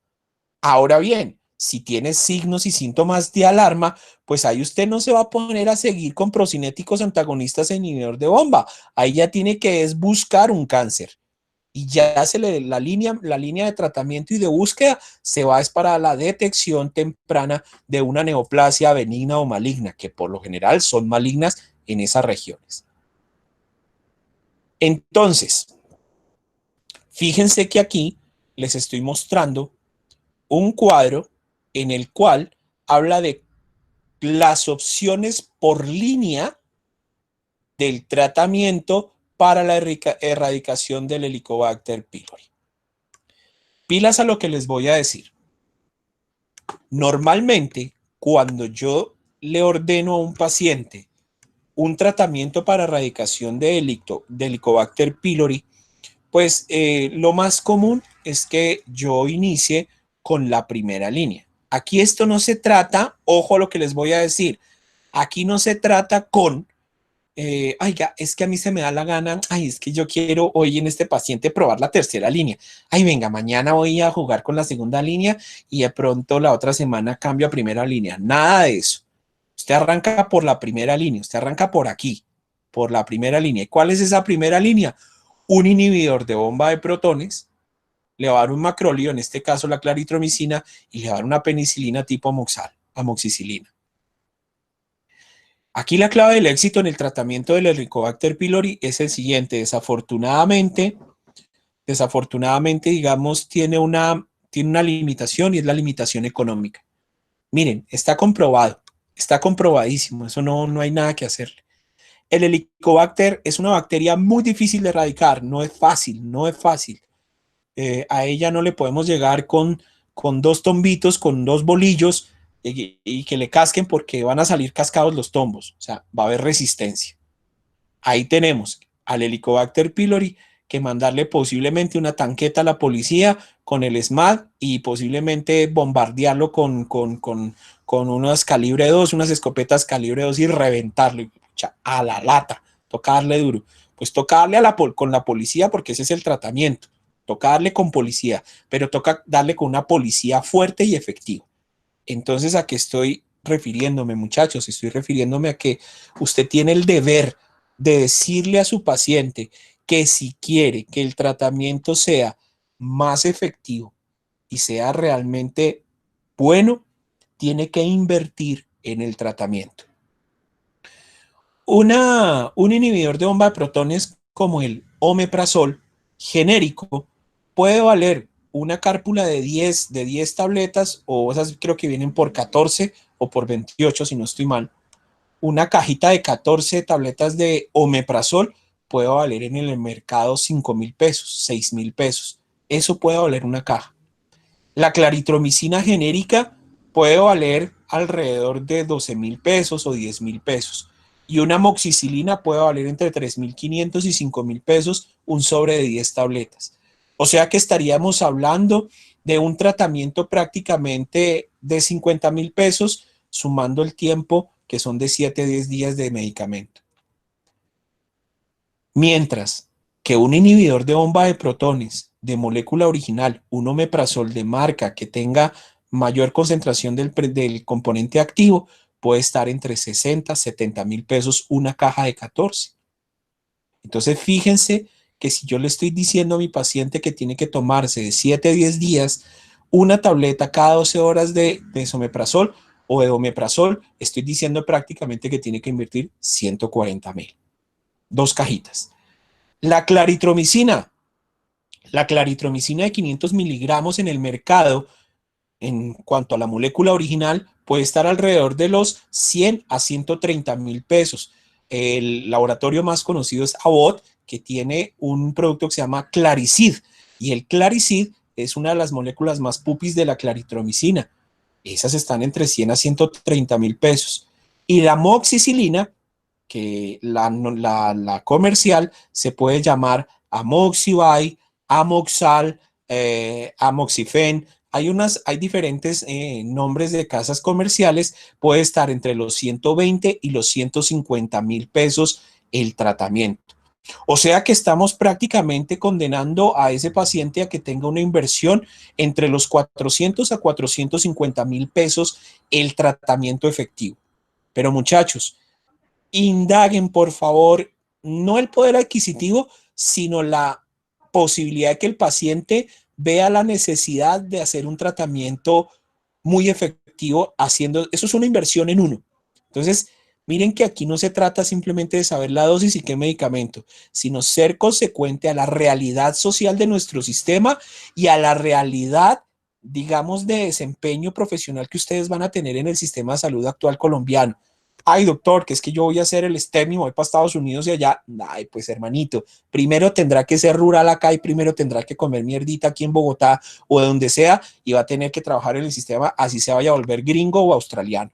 Ahora bien, si tiene signos y síntomas de alarma, pues ahí usted no se va a poner a seguir con procinéticos antagonistas e inhibidor de bomba. Ahí ya tiene que buscar un cáncer. Y ya la línea de tratamiento y de búsqueda se va para la detección temprana de una neoplasia benigna o maligna, que por lo general son malignas en esas regiones. Entonces, fíjense que aquí les estoy mostrando un cuadro en el cual habla de las opciones por línea del tratamiento para la erradicación del Helicobacter pylori. Pilas a lo que les voy a decir. Normalmente, cuando yo le ordeno a un paciente un tratamiento para erradicación de Helicobacter pylori, pues lo más común es que yo inicie con la primera línea. Aquí esto no se trata, ojo a lo que les voy a decir, aquí no se trata con oiga, es que a mí se me da la gana, es que yo quiero hoy en este paciente probar la tercera línea. Venga, mañana voy a jugar con la segunda línea y de pronto la otra semana cambio a primera línea. Nada de eso. Usted arranca por la primera línea, usted arranca por aquí, por la primera línea. ¿Y cuál es esa primera línea? Un inhibidor de bomba de protones, le va a dar un macrolio, en este caso la claritromicina, y le va a dar una penicilina tipo amoxicilina. Aquí la clave del éxito en el tratamiento del Helicobacter pylori es el siguiente. Desafortunadamente, digamos, tiene una limitación y es la limitación económica. Miren, está comprobado, está comprobadísimo, eso no hay nada que hacerle. El Helicobacter es una bacteria muy difícil de erradicar, no es fácil, no es fácil. A ella no le podemos llegar con 2 tombitos, con 2 bolillos y que le casquen porque van a salir cascados los tombos, o sea, va a haber resistencia. Ahí tenemos al Helicobacter pylori que mandarle posiblemente una tanqueta a la policía con el SMAD y posiblemente bombardearlo con unas calibre 2, unas escopetas calibre 2 y reventarlo a la lata, tocarle duro. Pues tocarle con la policía porque ese es el tratamiento, tocarle con policía, pero toca darle con una policía fuerte y efectiva. Entonces, ¿a qué estoy refiriéndome, muchachos? Estoy refiriéndome a que usted tiene el deber de decirle a su paciente que si quiere que el tratamiento sea más efectivo y sea realmente bueno, tiene que invertir en el tratamiento. Un inhibidor de bomba de protones como el omeprazol genérico puede valer una cárpula de 10 tabletas, o esas creo que vienen por 14 o por 28 si no estoy mal. Una cajita de 14 tabletas de omeprazol puede valer en el mercado 5,000 pesos, 6,000 pesos. Eso puede valer una caja. La claritromicina genérica puede valer alrededor de 12,000 pesos o 10,000 pesos. Y una amoxicilina puede valer entre 3,500 y 5,000 pesos un sobre de 10 tabletas. O sea que estaríamos hablando de un tratamiento prácticamente de 50,000 pesos, sumando el tiempo que son de 7 a 10 días de medicamento. Mientras que un inhibidor de bomba de protones de molécula original, un omeprazol de marca que tenga mayor concentración del componente activo, puede estar entre 60 a 70,000 pesos una caja de 14. Entonces, fíjense que si yo le estoy diciendo a mi paciente que tiene que tomarse de 7 a 10 días una tableta cada 12 horas de esomeprazol o de omeprazol, estoy diciendo prácticamente que tiene que invertir 140,000. 2 cajitas. La claritromicina de 500 miligramos en el mercado, en cuanto a la molécula original, puede estar alrededor de los 100 a 130,000 pesos. El laboratorio más conocido es Abbott, que tiene un producto que se llama Claricid, y el Claricid es una de las moléculas más pupis de la claritromicina. Esas están entre 100 a 130,000 pesos. Y la amoxicilina, que la comercial se puede llamar Amoxibay, Amoxal, Amoxifen. Hay diferentes nombres de casas comerciales. Puede estar entre los 120 y los 150,000 pesos el tratamiento. O sea que estamos prácticamente condenando a ese paciente a que tenga una inversión entre los 400 a 450,000 pesos el tratamiento efectivo. Pero muchachos, indaguen, por favor, no el poder adquisitivo, sino la posibilidad de que el paciente vea la necesidad de hacer un tratamiento muy efectivo haciendo, eso es una inversión en uno. Entonces, miren que aquí no se trata simplemente de saber la dosis y qué medicamento, sino ser consecuente a la realidad social de nuestro sistema y a la realidad, digamos, de desempeño profesional que ustedes van a tener en el sistema de salud actual colombiano. Ay, doctor, que es que yo voy a hacer el STEM y voy para Estados Unidos y allá. Ay, pues hermanito, primero tendrá que ser rural acá y primero tendrá que comer mierdita aquí en Bogotá o de donde sea y va a tener que trabajar en el sistema así se vaya a volver gringo o australiano.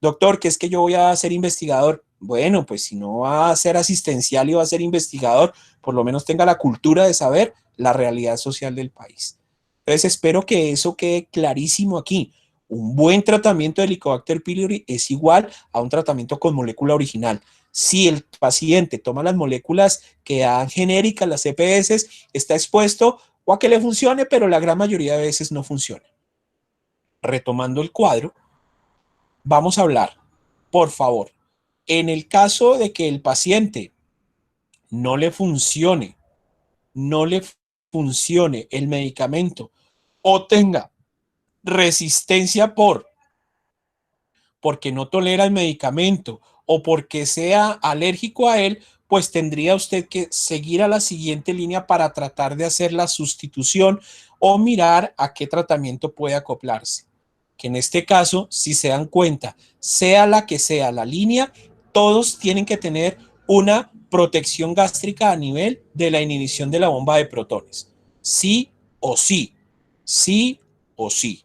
Doctor, que es que yo voy a ser investigador. Bueno, pues si no va a ser asistencial y va a ser investigador, por lo menos tenga la cultura de saber la realidad social del país. Entonces espero que eso quede clarísimo aquí. Un buen tratamiento de Helicobacter pylori es igual a un tratamiento con molécula original. Si el paciente toma las moléculas que dan genéricas, las EPS, está expuesto o a que le funcione, pero la gran mayoría de veces no funciona. Retomando el cuadro, vamos a hablar, por favor, en el caso de que el paciente no le funcione el medicamento o tenga resistencia porque no tolera el medicamento o porque sea alérgico a él, pues tendría usted que seguir a la siguiente línea para tratar de hacer la sustitución o mirar a qué tratamiento puede acoplarse. Que en este caso, si se dan cuenta, sea la que sea la línea, todos tienen que tener una protección gástrica a nivel de la inhibición de la bomba de protones. Sí o sí. Sí o sí.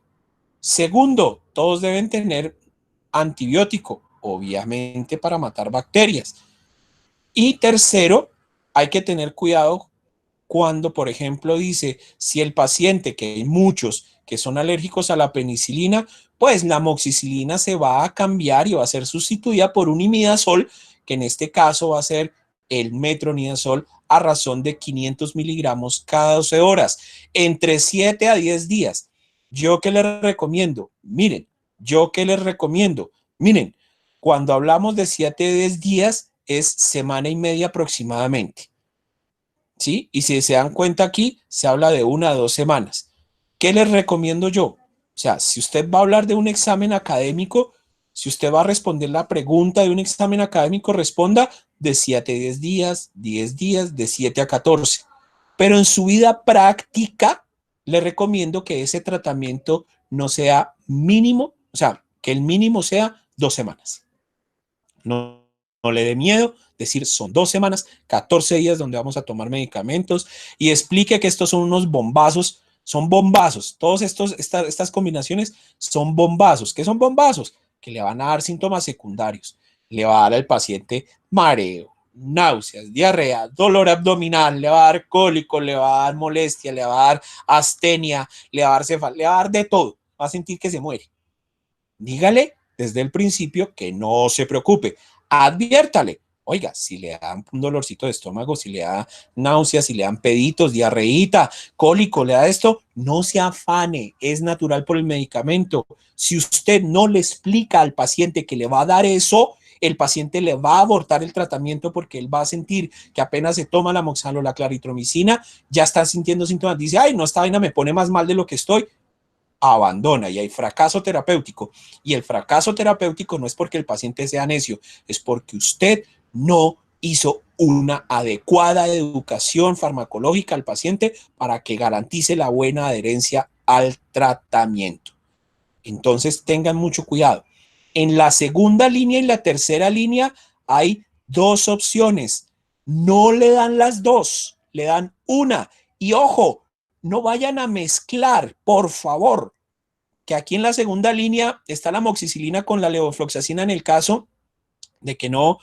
Segundo, todos deben tener antibiótico, obviamente para matar bacterias. Y tercero, hay que tener cuidado cuando, por ejemplo, dice, si el paciente, que hay muchos que son alérgicos a la penicilina, pues la amoxicilina se va a cambiar y va a ser sustituida por un imidazol, que en este caso va a ser el metronidazol a razón de 500 miligramos cada 12 horas, entre 7 a 10 días. Yo que les recomiendo, miren, cuando hablamos de 7 a 10 días es semana y media aproximadamente. ¿Sí? Y si se dan cuenta aquí, se habla de 1 a 2 semanas. ¿Qué les recomiendo yo? O sea, si usted va a hablar de un examen académico, si usted va a responder la pregunta de un examen académico, responda de 7 a 10 días, 10 días, de 7 a 14. Pero en su vida práctica, le recomiendo que ese tratamiento no sea mínimo, o sea, que el mínimo sea 2 semanas. No le dé miedo decir son 2 semanas, 14 días donde vamos a tomar medicamentos y explique que estos son unos bombazos, son bombazos. Todas estas combinaciones son bombazos. ¿Qué son bombazos? Que le van a dar síntomas secundarios. Le va a dar al paciente mareo, náuseas, diarrea, dolor abdominal, le va a dar cólico, le va a dar molestia, le va a dar astenia, le va a dar cefalea, le va a dar de todo. Va a sentir que se muere. Dígale desde el principio que no se preocupe. Adviértale, oiga, si le dan un dolorcito de estómago, si le da náuseas, si le dan peditos, diarreíta, cólico, le da esto, no se afane, es natural por el medicamento. Si usted no le explica al paciente que le va a dar eso, el paciente le va a abortar el tratamiento porque él va a sentir que apenas se toma la moxal o la claritromicina, ya está sintiendo síntomas, dice, ay, no, esta vaina me pone más mal de lo que estoy, abandona y hay fracaso terapéutico. Y el fracaso terapéutico no es porque el paciente sea necio, es porque usted no hizo una adecuada educación farmacológica al paciente para que garantice la buena adherencia al tratamiento. Entonces tengan mucho cuidado. En la segunda línea y la tercera línea hay 2 opciones. No le dan las 2, le dan una. Y ojo, no vayan a mezclar, por favor, que aquí en la segunda línea está la amoxicilina con la levofloxacina en el caso de que no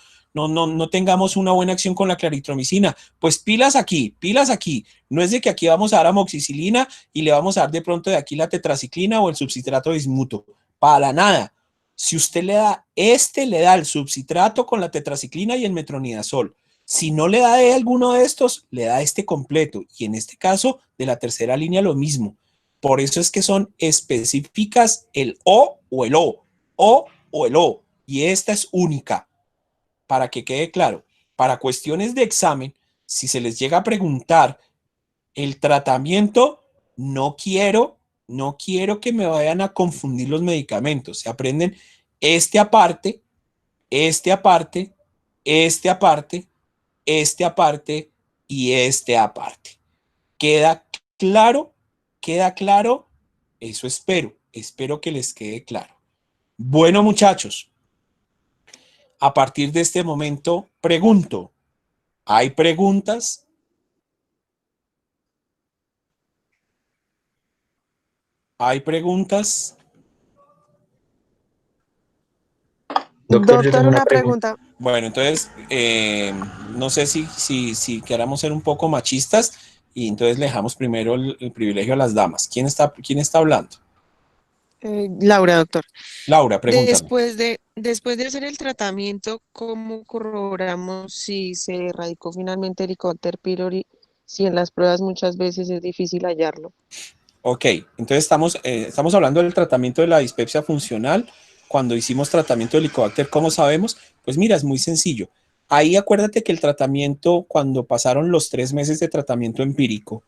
tengamos una buena acción con la claritromicina. Pues pilas aquí, pilas aquí. No es de que aquí vamos a dar amoxicilina y le vamos a dar de pronto de aquí la tetraciclina o el subcitrato de bismuto. Para nada. Si usted le da le da el subcitrato con la tetraciclina y el metronidazol. Si no le da de alguno de estos, le da este completo. Y en este caso, de la tercera línea, lo mismo. Por eso es que son específicas el O o el O. O o el O. Y esta es única. Para que quede claro, para cuestiones de examen, si se les llega a preguntar el tratamiento, no quiero que me vayan a confundir los medicamentos. Se aprenden este aparte, este aparte, este aparte, este aparte y este aparte. ¿Queda claro? ¿Queda claro? Eso espero que les quede claro. Bueno, muchachos, a partir de este momento pregunto, ¿hay preguntas? ¿Hay preguntas? Doctor, yo Doctor, tengo una una pregunta. pregunta. Bueno, entonces, no sé si queramos ser un poco machistas y entonces le dejamos primero el privilegio a las damas. ¿Quién está hablando? Laura, doctor. Laura, pregúntame. Después de hacer el tratamiento, ¿cómo corroboramos si se erradicó finalmente Helicobacter pylori? Si en las pruebas muchas veces es difícil hallarlo. Ok, entonces estamos hablando del tratamiento de la dispepsia funcional. Cuando hicimos tratamiento de Helicobacter, ¿cómo sabemos? Pues mira, es muy sencillo. Ahí acuérdate que el tratamiento, cuando pasaron los 3 meses de tratamiento empírico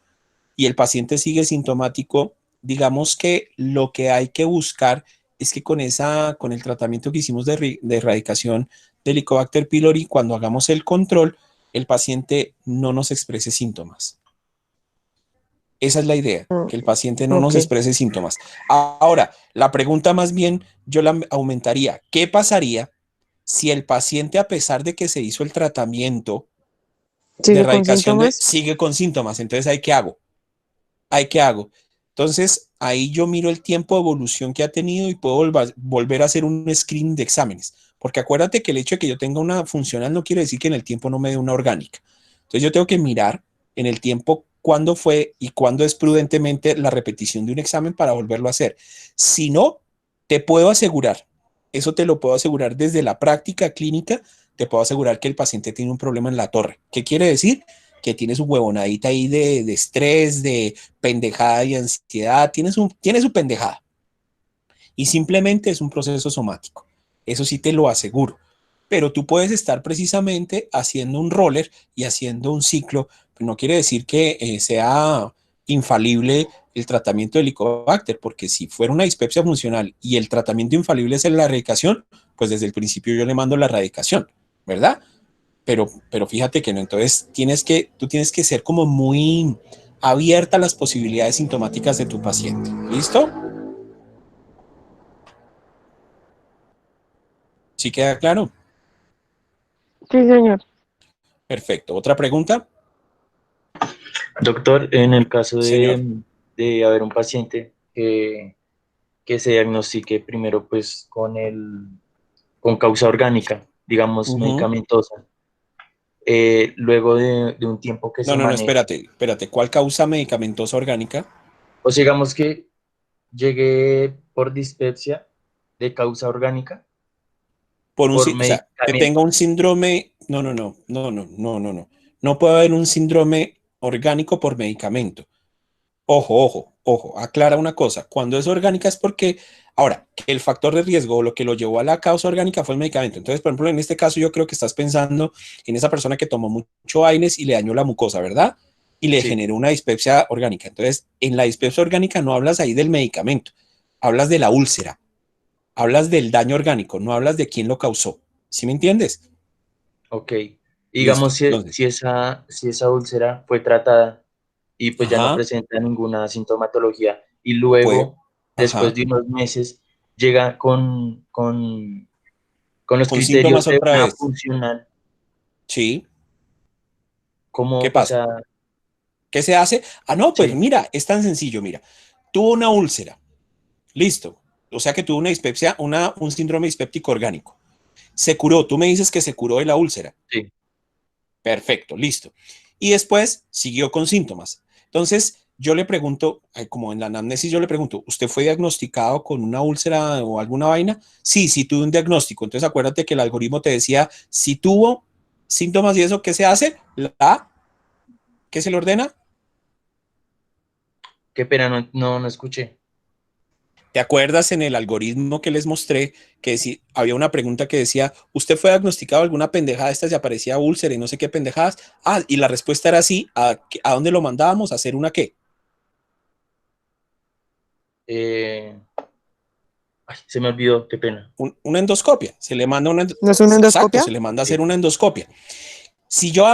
y el paciente sigue sintomático, digamos que lo que hay que buscar es que con el tratamiento que hicimos de erradicación de Helicobacter pylori, cuando hagamos el control, el paciente no nos exprese síntomas. Esa es la idea, que el paciente no nos Ok. exprese síntomas. Ahora, la pregunta más bien yo la aumentaría. ¿Qué pasaría si el paciente, a pesar de que se hizo el tratamiento de ¿Sigue con erradicación, síntomas? sigue con síntomas? Entonces, ¿ahí qué hago? ¿Ahí qué hago? Entonces, ahí yo miro el tiempo de evolución que ha tenido y puedo volver a hacer un screen de exámenes. Porque acuérdate que el hecho de que yo tenga una funcional no quiere decir que en el tiempo no me dé una orgánica. Entonces, yo tengo que mirar en el tiempo cuándo fue y cuándo es prudentemente la repetición de un examen para volverlo a hacer. Si no, te puedo asegurar, eso te lo puedo asegurar desde la práctica clínica, te puedo asegurar que el paciente tiene un problema en la torre. ¿Qué quiere decir? Que tiene su huevonadita ahí de estrés, de pendejada y ansiedad, tiene su pendejada. Y simplemente es un proceso somático. Eso sí te lo aseguro. Pero tú puedes estar precisamente haciendo un roller y haciendo un ciclo. No quiere decir que sea infalible el tratamiento de Helicobacter, porque si fuera una dispepsia funcional y el tratamiento infalible es la erradicación, pues desde el principio yo le mando la erradicación, ¿verdad? Pero fíjate que no, entonces tú tienes que ser como muy abierta a las posibilidades sintomáticas de tu paciente. ¿Listo? ¿Sí queda claro? Sí, señor. Perfecto. ¿Otra pregunta? Doctor, en el caso Señor. de haber un paciente que se diagnostique primero pues con causa orgánica, digamos Ujú. medicamentosa, luego de un tiempo que se No, maneje, espérate. ¿Cuál causa medicamentosa orgánica? o sea, digamos que llegue por dispepsia de causa orgánica, por O sea, que medicamento. tenga un síndrome. No. No puede haber un síndrome orgánico por medicamento. Ojo, aclara una cosa. Cuando es orgánica es porque, ahora, que el factor de riesgo o lo que lo llevó a la causa orgánica fue el medicamento. Entonces, por ejemplo, en este caso yo creo que estás pensando en esa persona que tomó mucho AINES y le dañó la mucosa, ¿verdad? Y le Sí, generó una dispepsia orgánica. Entonces, en la dispepsia orgánica no hablas ahí del medicamento, hablas de la úlcera, hablas del daño orgánico, no hablas de quién lo causó. ¿Sí me entiendes? ok. Listo. Digamos Entonces, si esa úlcera fue tratada y pues ya no ajá, presenta ninguna sintomatología y puede, luego, después ajá, de unos meses, llega con los con criterios síntomas de otra una vez. funcional, Sí, ¿qué como, o pasa? sea, ¿Qué se hace? Ah, no, pues sí, mira, es tan sencillo, mira. Tuvo una úlcera, listo. O sea que tuvo una dispepsia, un síndrome dispéptico orgánico. Se curó, tú me dices que se curó de la úlcera. sí, Perfecto, listo. Y después siguió con síntomas. Entonces, yo le pregunto, como en la anamnesis, yo le pregunto, ¿usted fue diagnosticado con una úlcera o alguna vaina? Sí, sí tuve un diagnóstico. Entonces, acuérdate que el algoritmo te decía, si tuvo síntomas y eso, ¿qué se hace? ¿Qué se le ordena? qué pena, no escuché. ¿Te acuerdas en el algoritmo que les mostré que si había una pregunta que decía, ¿usted fue diagnosticado alguna pendejada de estas y aparecía úlcera y no sé qué pendejadas? Ah, y la respuesta era sí. ¿A dónde lo mandábamos? ¿A hacer una qué? Eh, Ay, se me olvidó, qué pena. Una endoscopia. Se le manda una, ¿No es una exacto, endoscopia? se le manda a hacer Sí, una endoscopia. Si yo,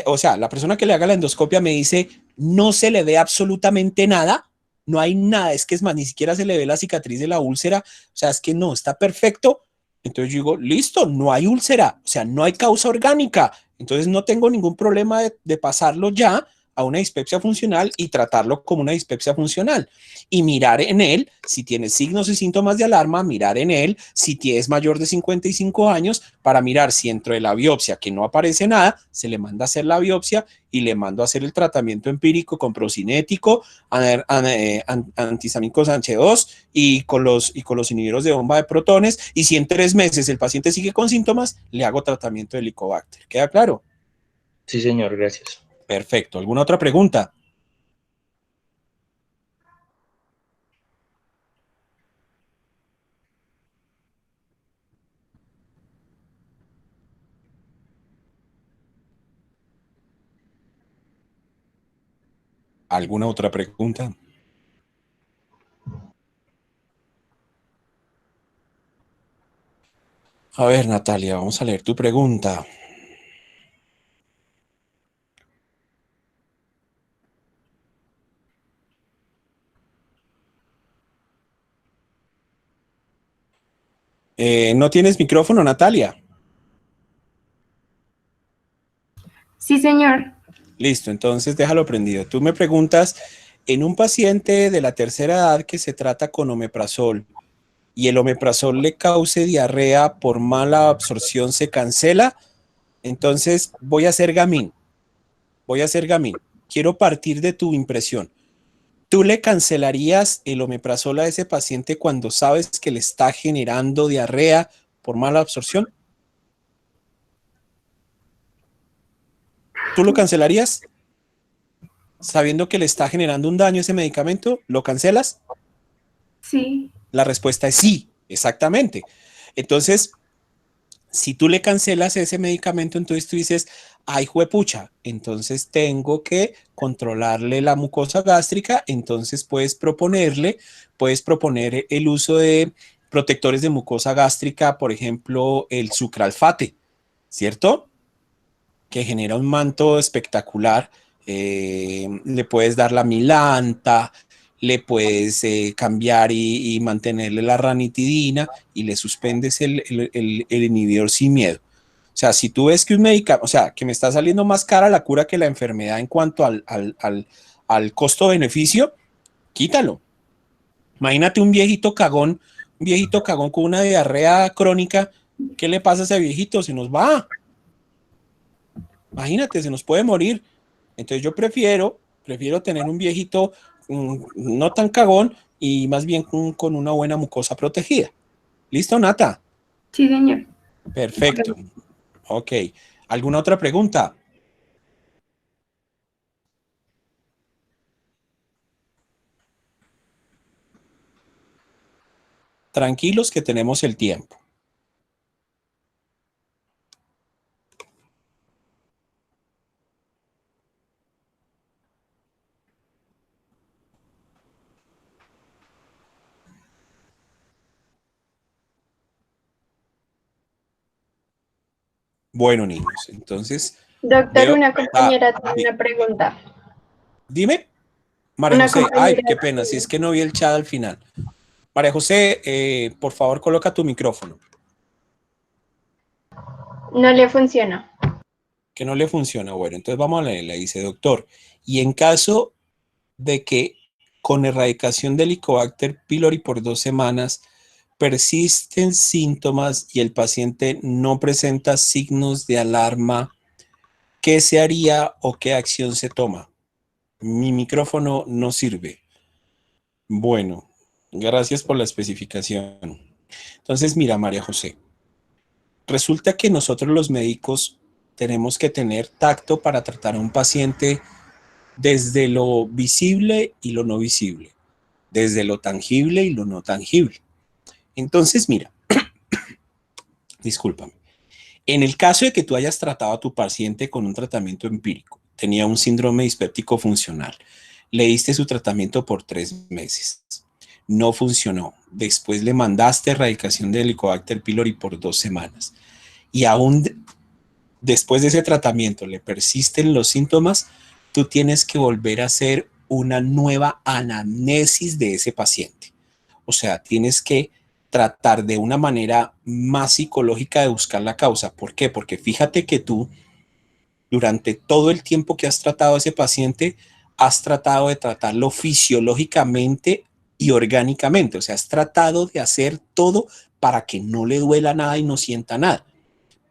o sea, la persona que le haga la endoscopia me dice, no se le ve absolutamente nada, no hay nada, es que es más, ni siquiera se le ve la cicatriz de la úlcera, o sea, es que no, está perfecto. Entonces yo digo, listo, no hay úlcera, o sea, no hay causa orgánica, entonces no tengo ningún problema de pasarlo ya a una dispepsia funcional y tratarlo como una dispepsia funcional y mirar en él si tiene signos y síntomas de alarma, mirar en él si es mayor de 55 años para mirar si dentro de la biopsia que no aparece nada, se le manda a hacer la biopsia y le mando a hacer el tratamiento empírico con procinético, antihistamínicos H2 y con los inhibidores de bomba de protones. Y si en 3 meses el paciente sigue con síntomas, le hago tratamiento de Helicobacter. ¿Queda claro? sí, señor, gracias. Perfecto. ¿Alguna otra pregunta? ¿Alguna otra pregunta? A ver, Natalia, vamos a leer tu pregunta. ¿No tienes micrófono, Natalia? Sí, señor. Listo, entonces déjalo prendido. Tú me preguntas, en un paciente de la tercera edad que se trata con omeprazol y el omeprazol le cause diarrea por mala absorción, ¿se cancela? Entonces voy a hacer gamín. Quiero partir de tu impresión. ¿Tú le cancelarías el omeprazol a ese paciente cuando sabes que le está generando diarrea por mala absorción? ¿Tú lo cancelarías sabiendo que le está generando un daño ese medicamento? ¿Lo cancelas? Sí. La respuesta es sí, exactamente. Entonces, si tú le cancelas ese medicamento, entonces tú dices, ay, juepucha, entonces tengo que controlarle la mucosa gástrica, entonces puedes proponer el uso de protectores de mucosa gástrica, por ejemplo, el sucralfate, ¿cierto? Que genera un manto espectacular. Le puedes dar la milanta, le puedes cambiar y mantenerle la ranitidina y le suspendes el inhibidor sin miedo. O sea, si tú ves que un medicamento, o sea, que me está saliendo más cara la cura que la enfermedad en cuanto al costo-beneficio, quítalo. Imagínate un viejito cagón con una diarrea crónica. ¿Qué le pasa a ese viejito? Se nos va. Imagínate, se nos puede morir. Entonces yo prefiero tener un viejito no tan cagón y más bien con una buena mucosa protegida. ¿Listo, Nata? Sí, señor. Perfecto. Ok. ¿Alguna otra pregunta? Tranquilos que tenemos el tiempo. Bueno, niños, entonces Doctor, veo... una compañera di- tiene una pregunta. dime, María Una José. Ay, compañera qué pena, si es que no vi el chat al final. María José, por favor, coloca tu micrófono. no le funciona. Que no le funciona. Bueno, entonces vamos a leerla. Dice, doctor, y en caso de que con erradicación del Helicobacter pylori por 2 semanas persisten síntomas y el paciente no presenta signos de alarma, ¿qué se haría o qué acción se toma? Mi micrófono no sirve. Bueno, gracias por la especificación. Entonces, mira, María José, resulta que nosotros los médicos tenemos que tener tacto para tratar a un paciente desde lo visible y lo no visible, desde lo tangible y lo no tangible. Entonces, mira, discúlpame. En el caso de que tú hayas tratado a tu paciente con un tratamiento empírico, tenía un síndrome dispéptico funcional, le diste su tratamiento por 3 meses, no funcionó, después le mandaste erradicación de Helicobacter pylori por 2 semanas y aún después de ese tratamiento le persisten los síntomas, tú tienes que volver a hacer una nueva anamnesis de ese paciente. O sea, tienes que tratar de una manera más psicológica de buscar la causa. ¿Por qué? Porque fíjate que tú, durante todo el tiempo que has tratado a ese paciente, has tratado de tratarlo fisiológicamente y orgánicamente. O sea, has tratado de hacer todo para que no le duela nada y no sienta nada.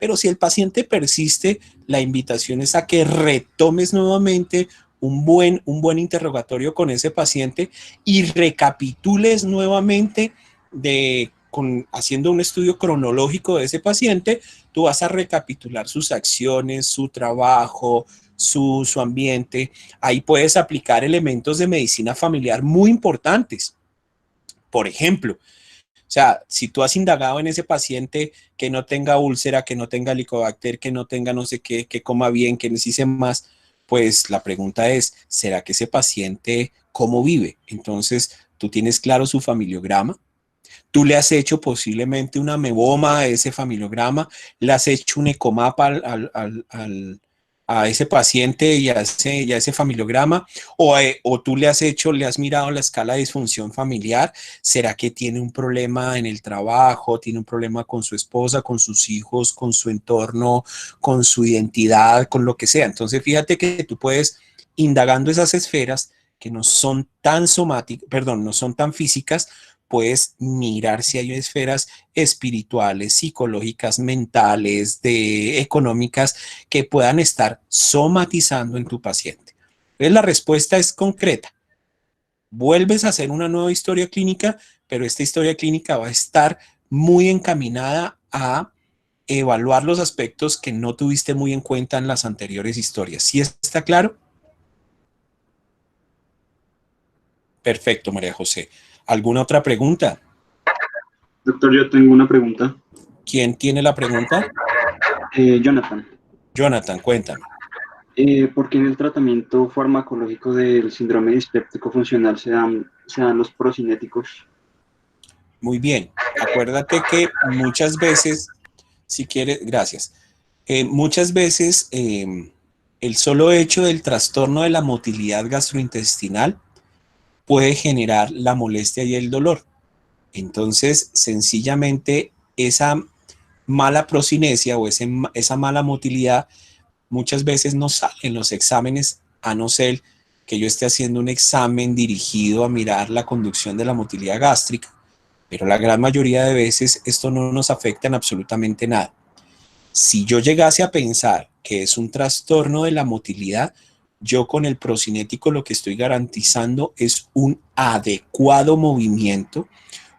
Pero si el paciente persiste, la invitación es a que retomes nuevamente un buen interrogatorio con ese paciente y recapitules nuevamente haciendo un estudio cronológico de ese paciente. Tú vas a recapitular sus acciones, su trabajo, su ambiente. Ahí puedes aplicar elementos de medicina familiar muy importantes. Por ejemplo, o sea, si tú has indagado en ese paciente que no tenga úlcera, que no tenga helicobacter, que no tenga no sé qué, que coma bien, que necesite más, pues la pregunta es, ¿será que ese paciente cómo vive? Entonces, tú tienes claro su familiograma, Tú le has hecho posiblemente una meboma a ese familiograma, le has hecho un ecomapa a ese paciente y a ese familiograma, o tú le has mirado la escala de disfunción familiar. ¿Será que tiene un problema en el trabajo, tiene un problema con su esposa, con sus hijos, con su entorno, con su identidad, con lo que sea? Entonces, fíjate que tú puedes, indagando esas esferas que no son tan somáticas, perdón, no son tan físicas, puedes mirar si hay esferas espirituales, psicológicas, mentales, económicas, que puedan estar somatizando en tu paciente. Entonces, la respuesta es concreta. Vuelves a hacer una nueva historia clínica, pero esta historia clínica va a estar muy encaminada a evaluar los aspectos que no tuviste muy en cuenta en las anteriores historias. ¿Sí está claro? Perfecto, María José. ¿Alguna otra pregunta? Doctor, yo tengo una pregunta. ¿Quién tiene la pregunta? Jonathan, Jonathan, cuéntame. ¿por qué en el tratamiento farmacológico del síndrome dispéptico funcional se dan los procinéticos? Muy bien. Acuérdate que muchas veces, si quieres, gracias. Muchas veces el solo hecho del trastorno de la motilidad gastrointestinal puede generar la molestia y el dolor. Entonces, sencillamente, esa mala procinesia o esa mala motilidad muchas veces no sale en los exámenes, a no ser que yo esté haciendo un examen dirigido a mirar la conducción de la motilidad gástrica, pero la gran mayoría de veces esto no nos afecta en absolutamente nada. Si yo llegase a pensar que es un trastorno de la motilidad, yo con el procinético lo que estoy garantizando es un adecuado movimiento,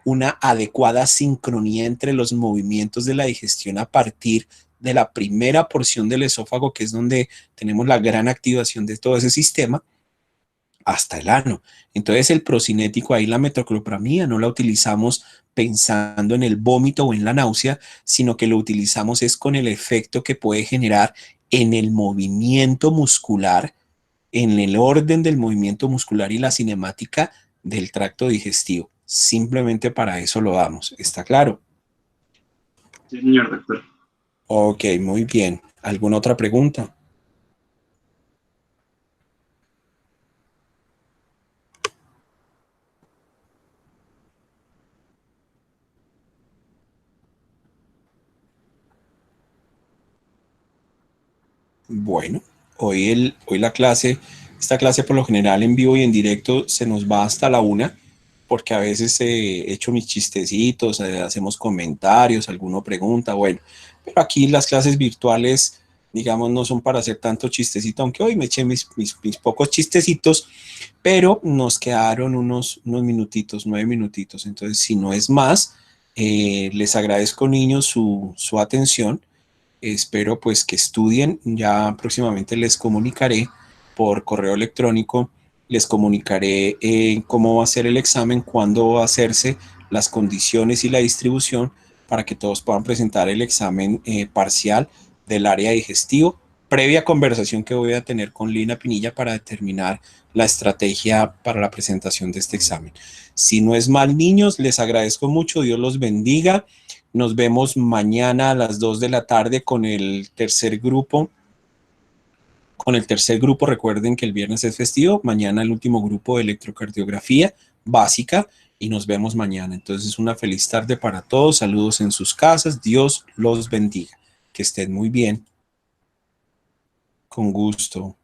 una adecuada sincronía entre los movimientos de la digestión a partir de la primera porción del esófago, que es donde tenemos la gran activación de todo ese sistema, hasta el ano. Entonces el procinético, ahí la metoclopramida no la utilizamos pensando en el vómito o en la náusea, sino que lo utilizamos es con el efecto que puede generar en el movimiento muscular, en el orden del movimiento muscular y la cinemática del tracto digestivo. Simplemente para eso lo damos. ¿Está claro? Sí, señor doctor. Ok, muy bien. ¿Alguna otra pregunta? Bueno, hoy esta clase por lo general en vivo y en directo se nos va hasta la 1, porque a veces he hecho mis chistecitos, hacemos comentarios, alguno pregunta, bueno, pero aquí las clases virtuales, digamos, no son para hacer tanto chistecito, aunque hoy me eché mis pocos chistecitos, pero nos quedaron unos minutitos, 9 minutitos, entonces si no es más, les agradezco, niños, su atención. Espero pues que estudien. Ya próximamente les comunicaré por correo electrónico, les comunicaré cómo va a ser el examen, cuándo va a hacerse, las condiciones y la distribución para que todos puedan presentar el examen parcial del área digestivo, previa conversación que voy a tener con Lina Pinilla para determinar la estrategia para la presentación de este examen. Si no es mal, niños, les agradezco mucho, Dios los bendiga. Nos vemos mañana a las 2 de la tarde con el tercer grupo. Recuerden que el viernes es festivo. Mañana el último grupo de electrocardiografía básica y nos vemos mañana. Entonces, una feliz tarde para todos. Saludos en sus casas. Dios los bendiga. Que estén muy bien. Con gusto.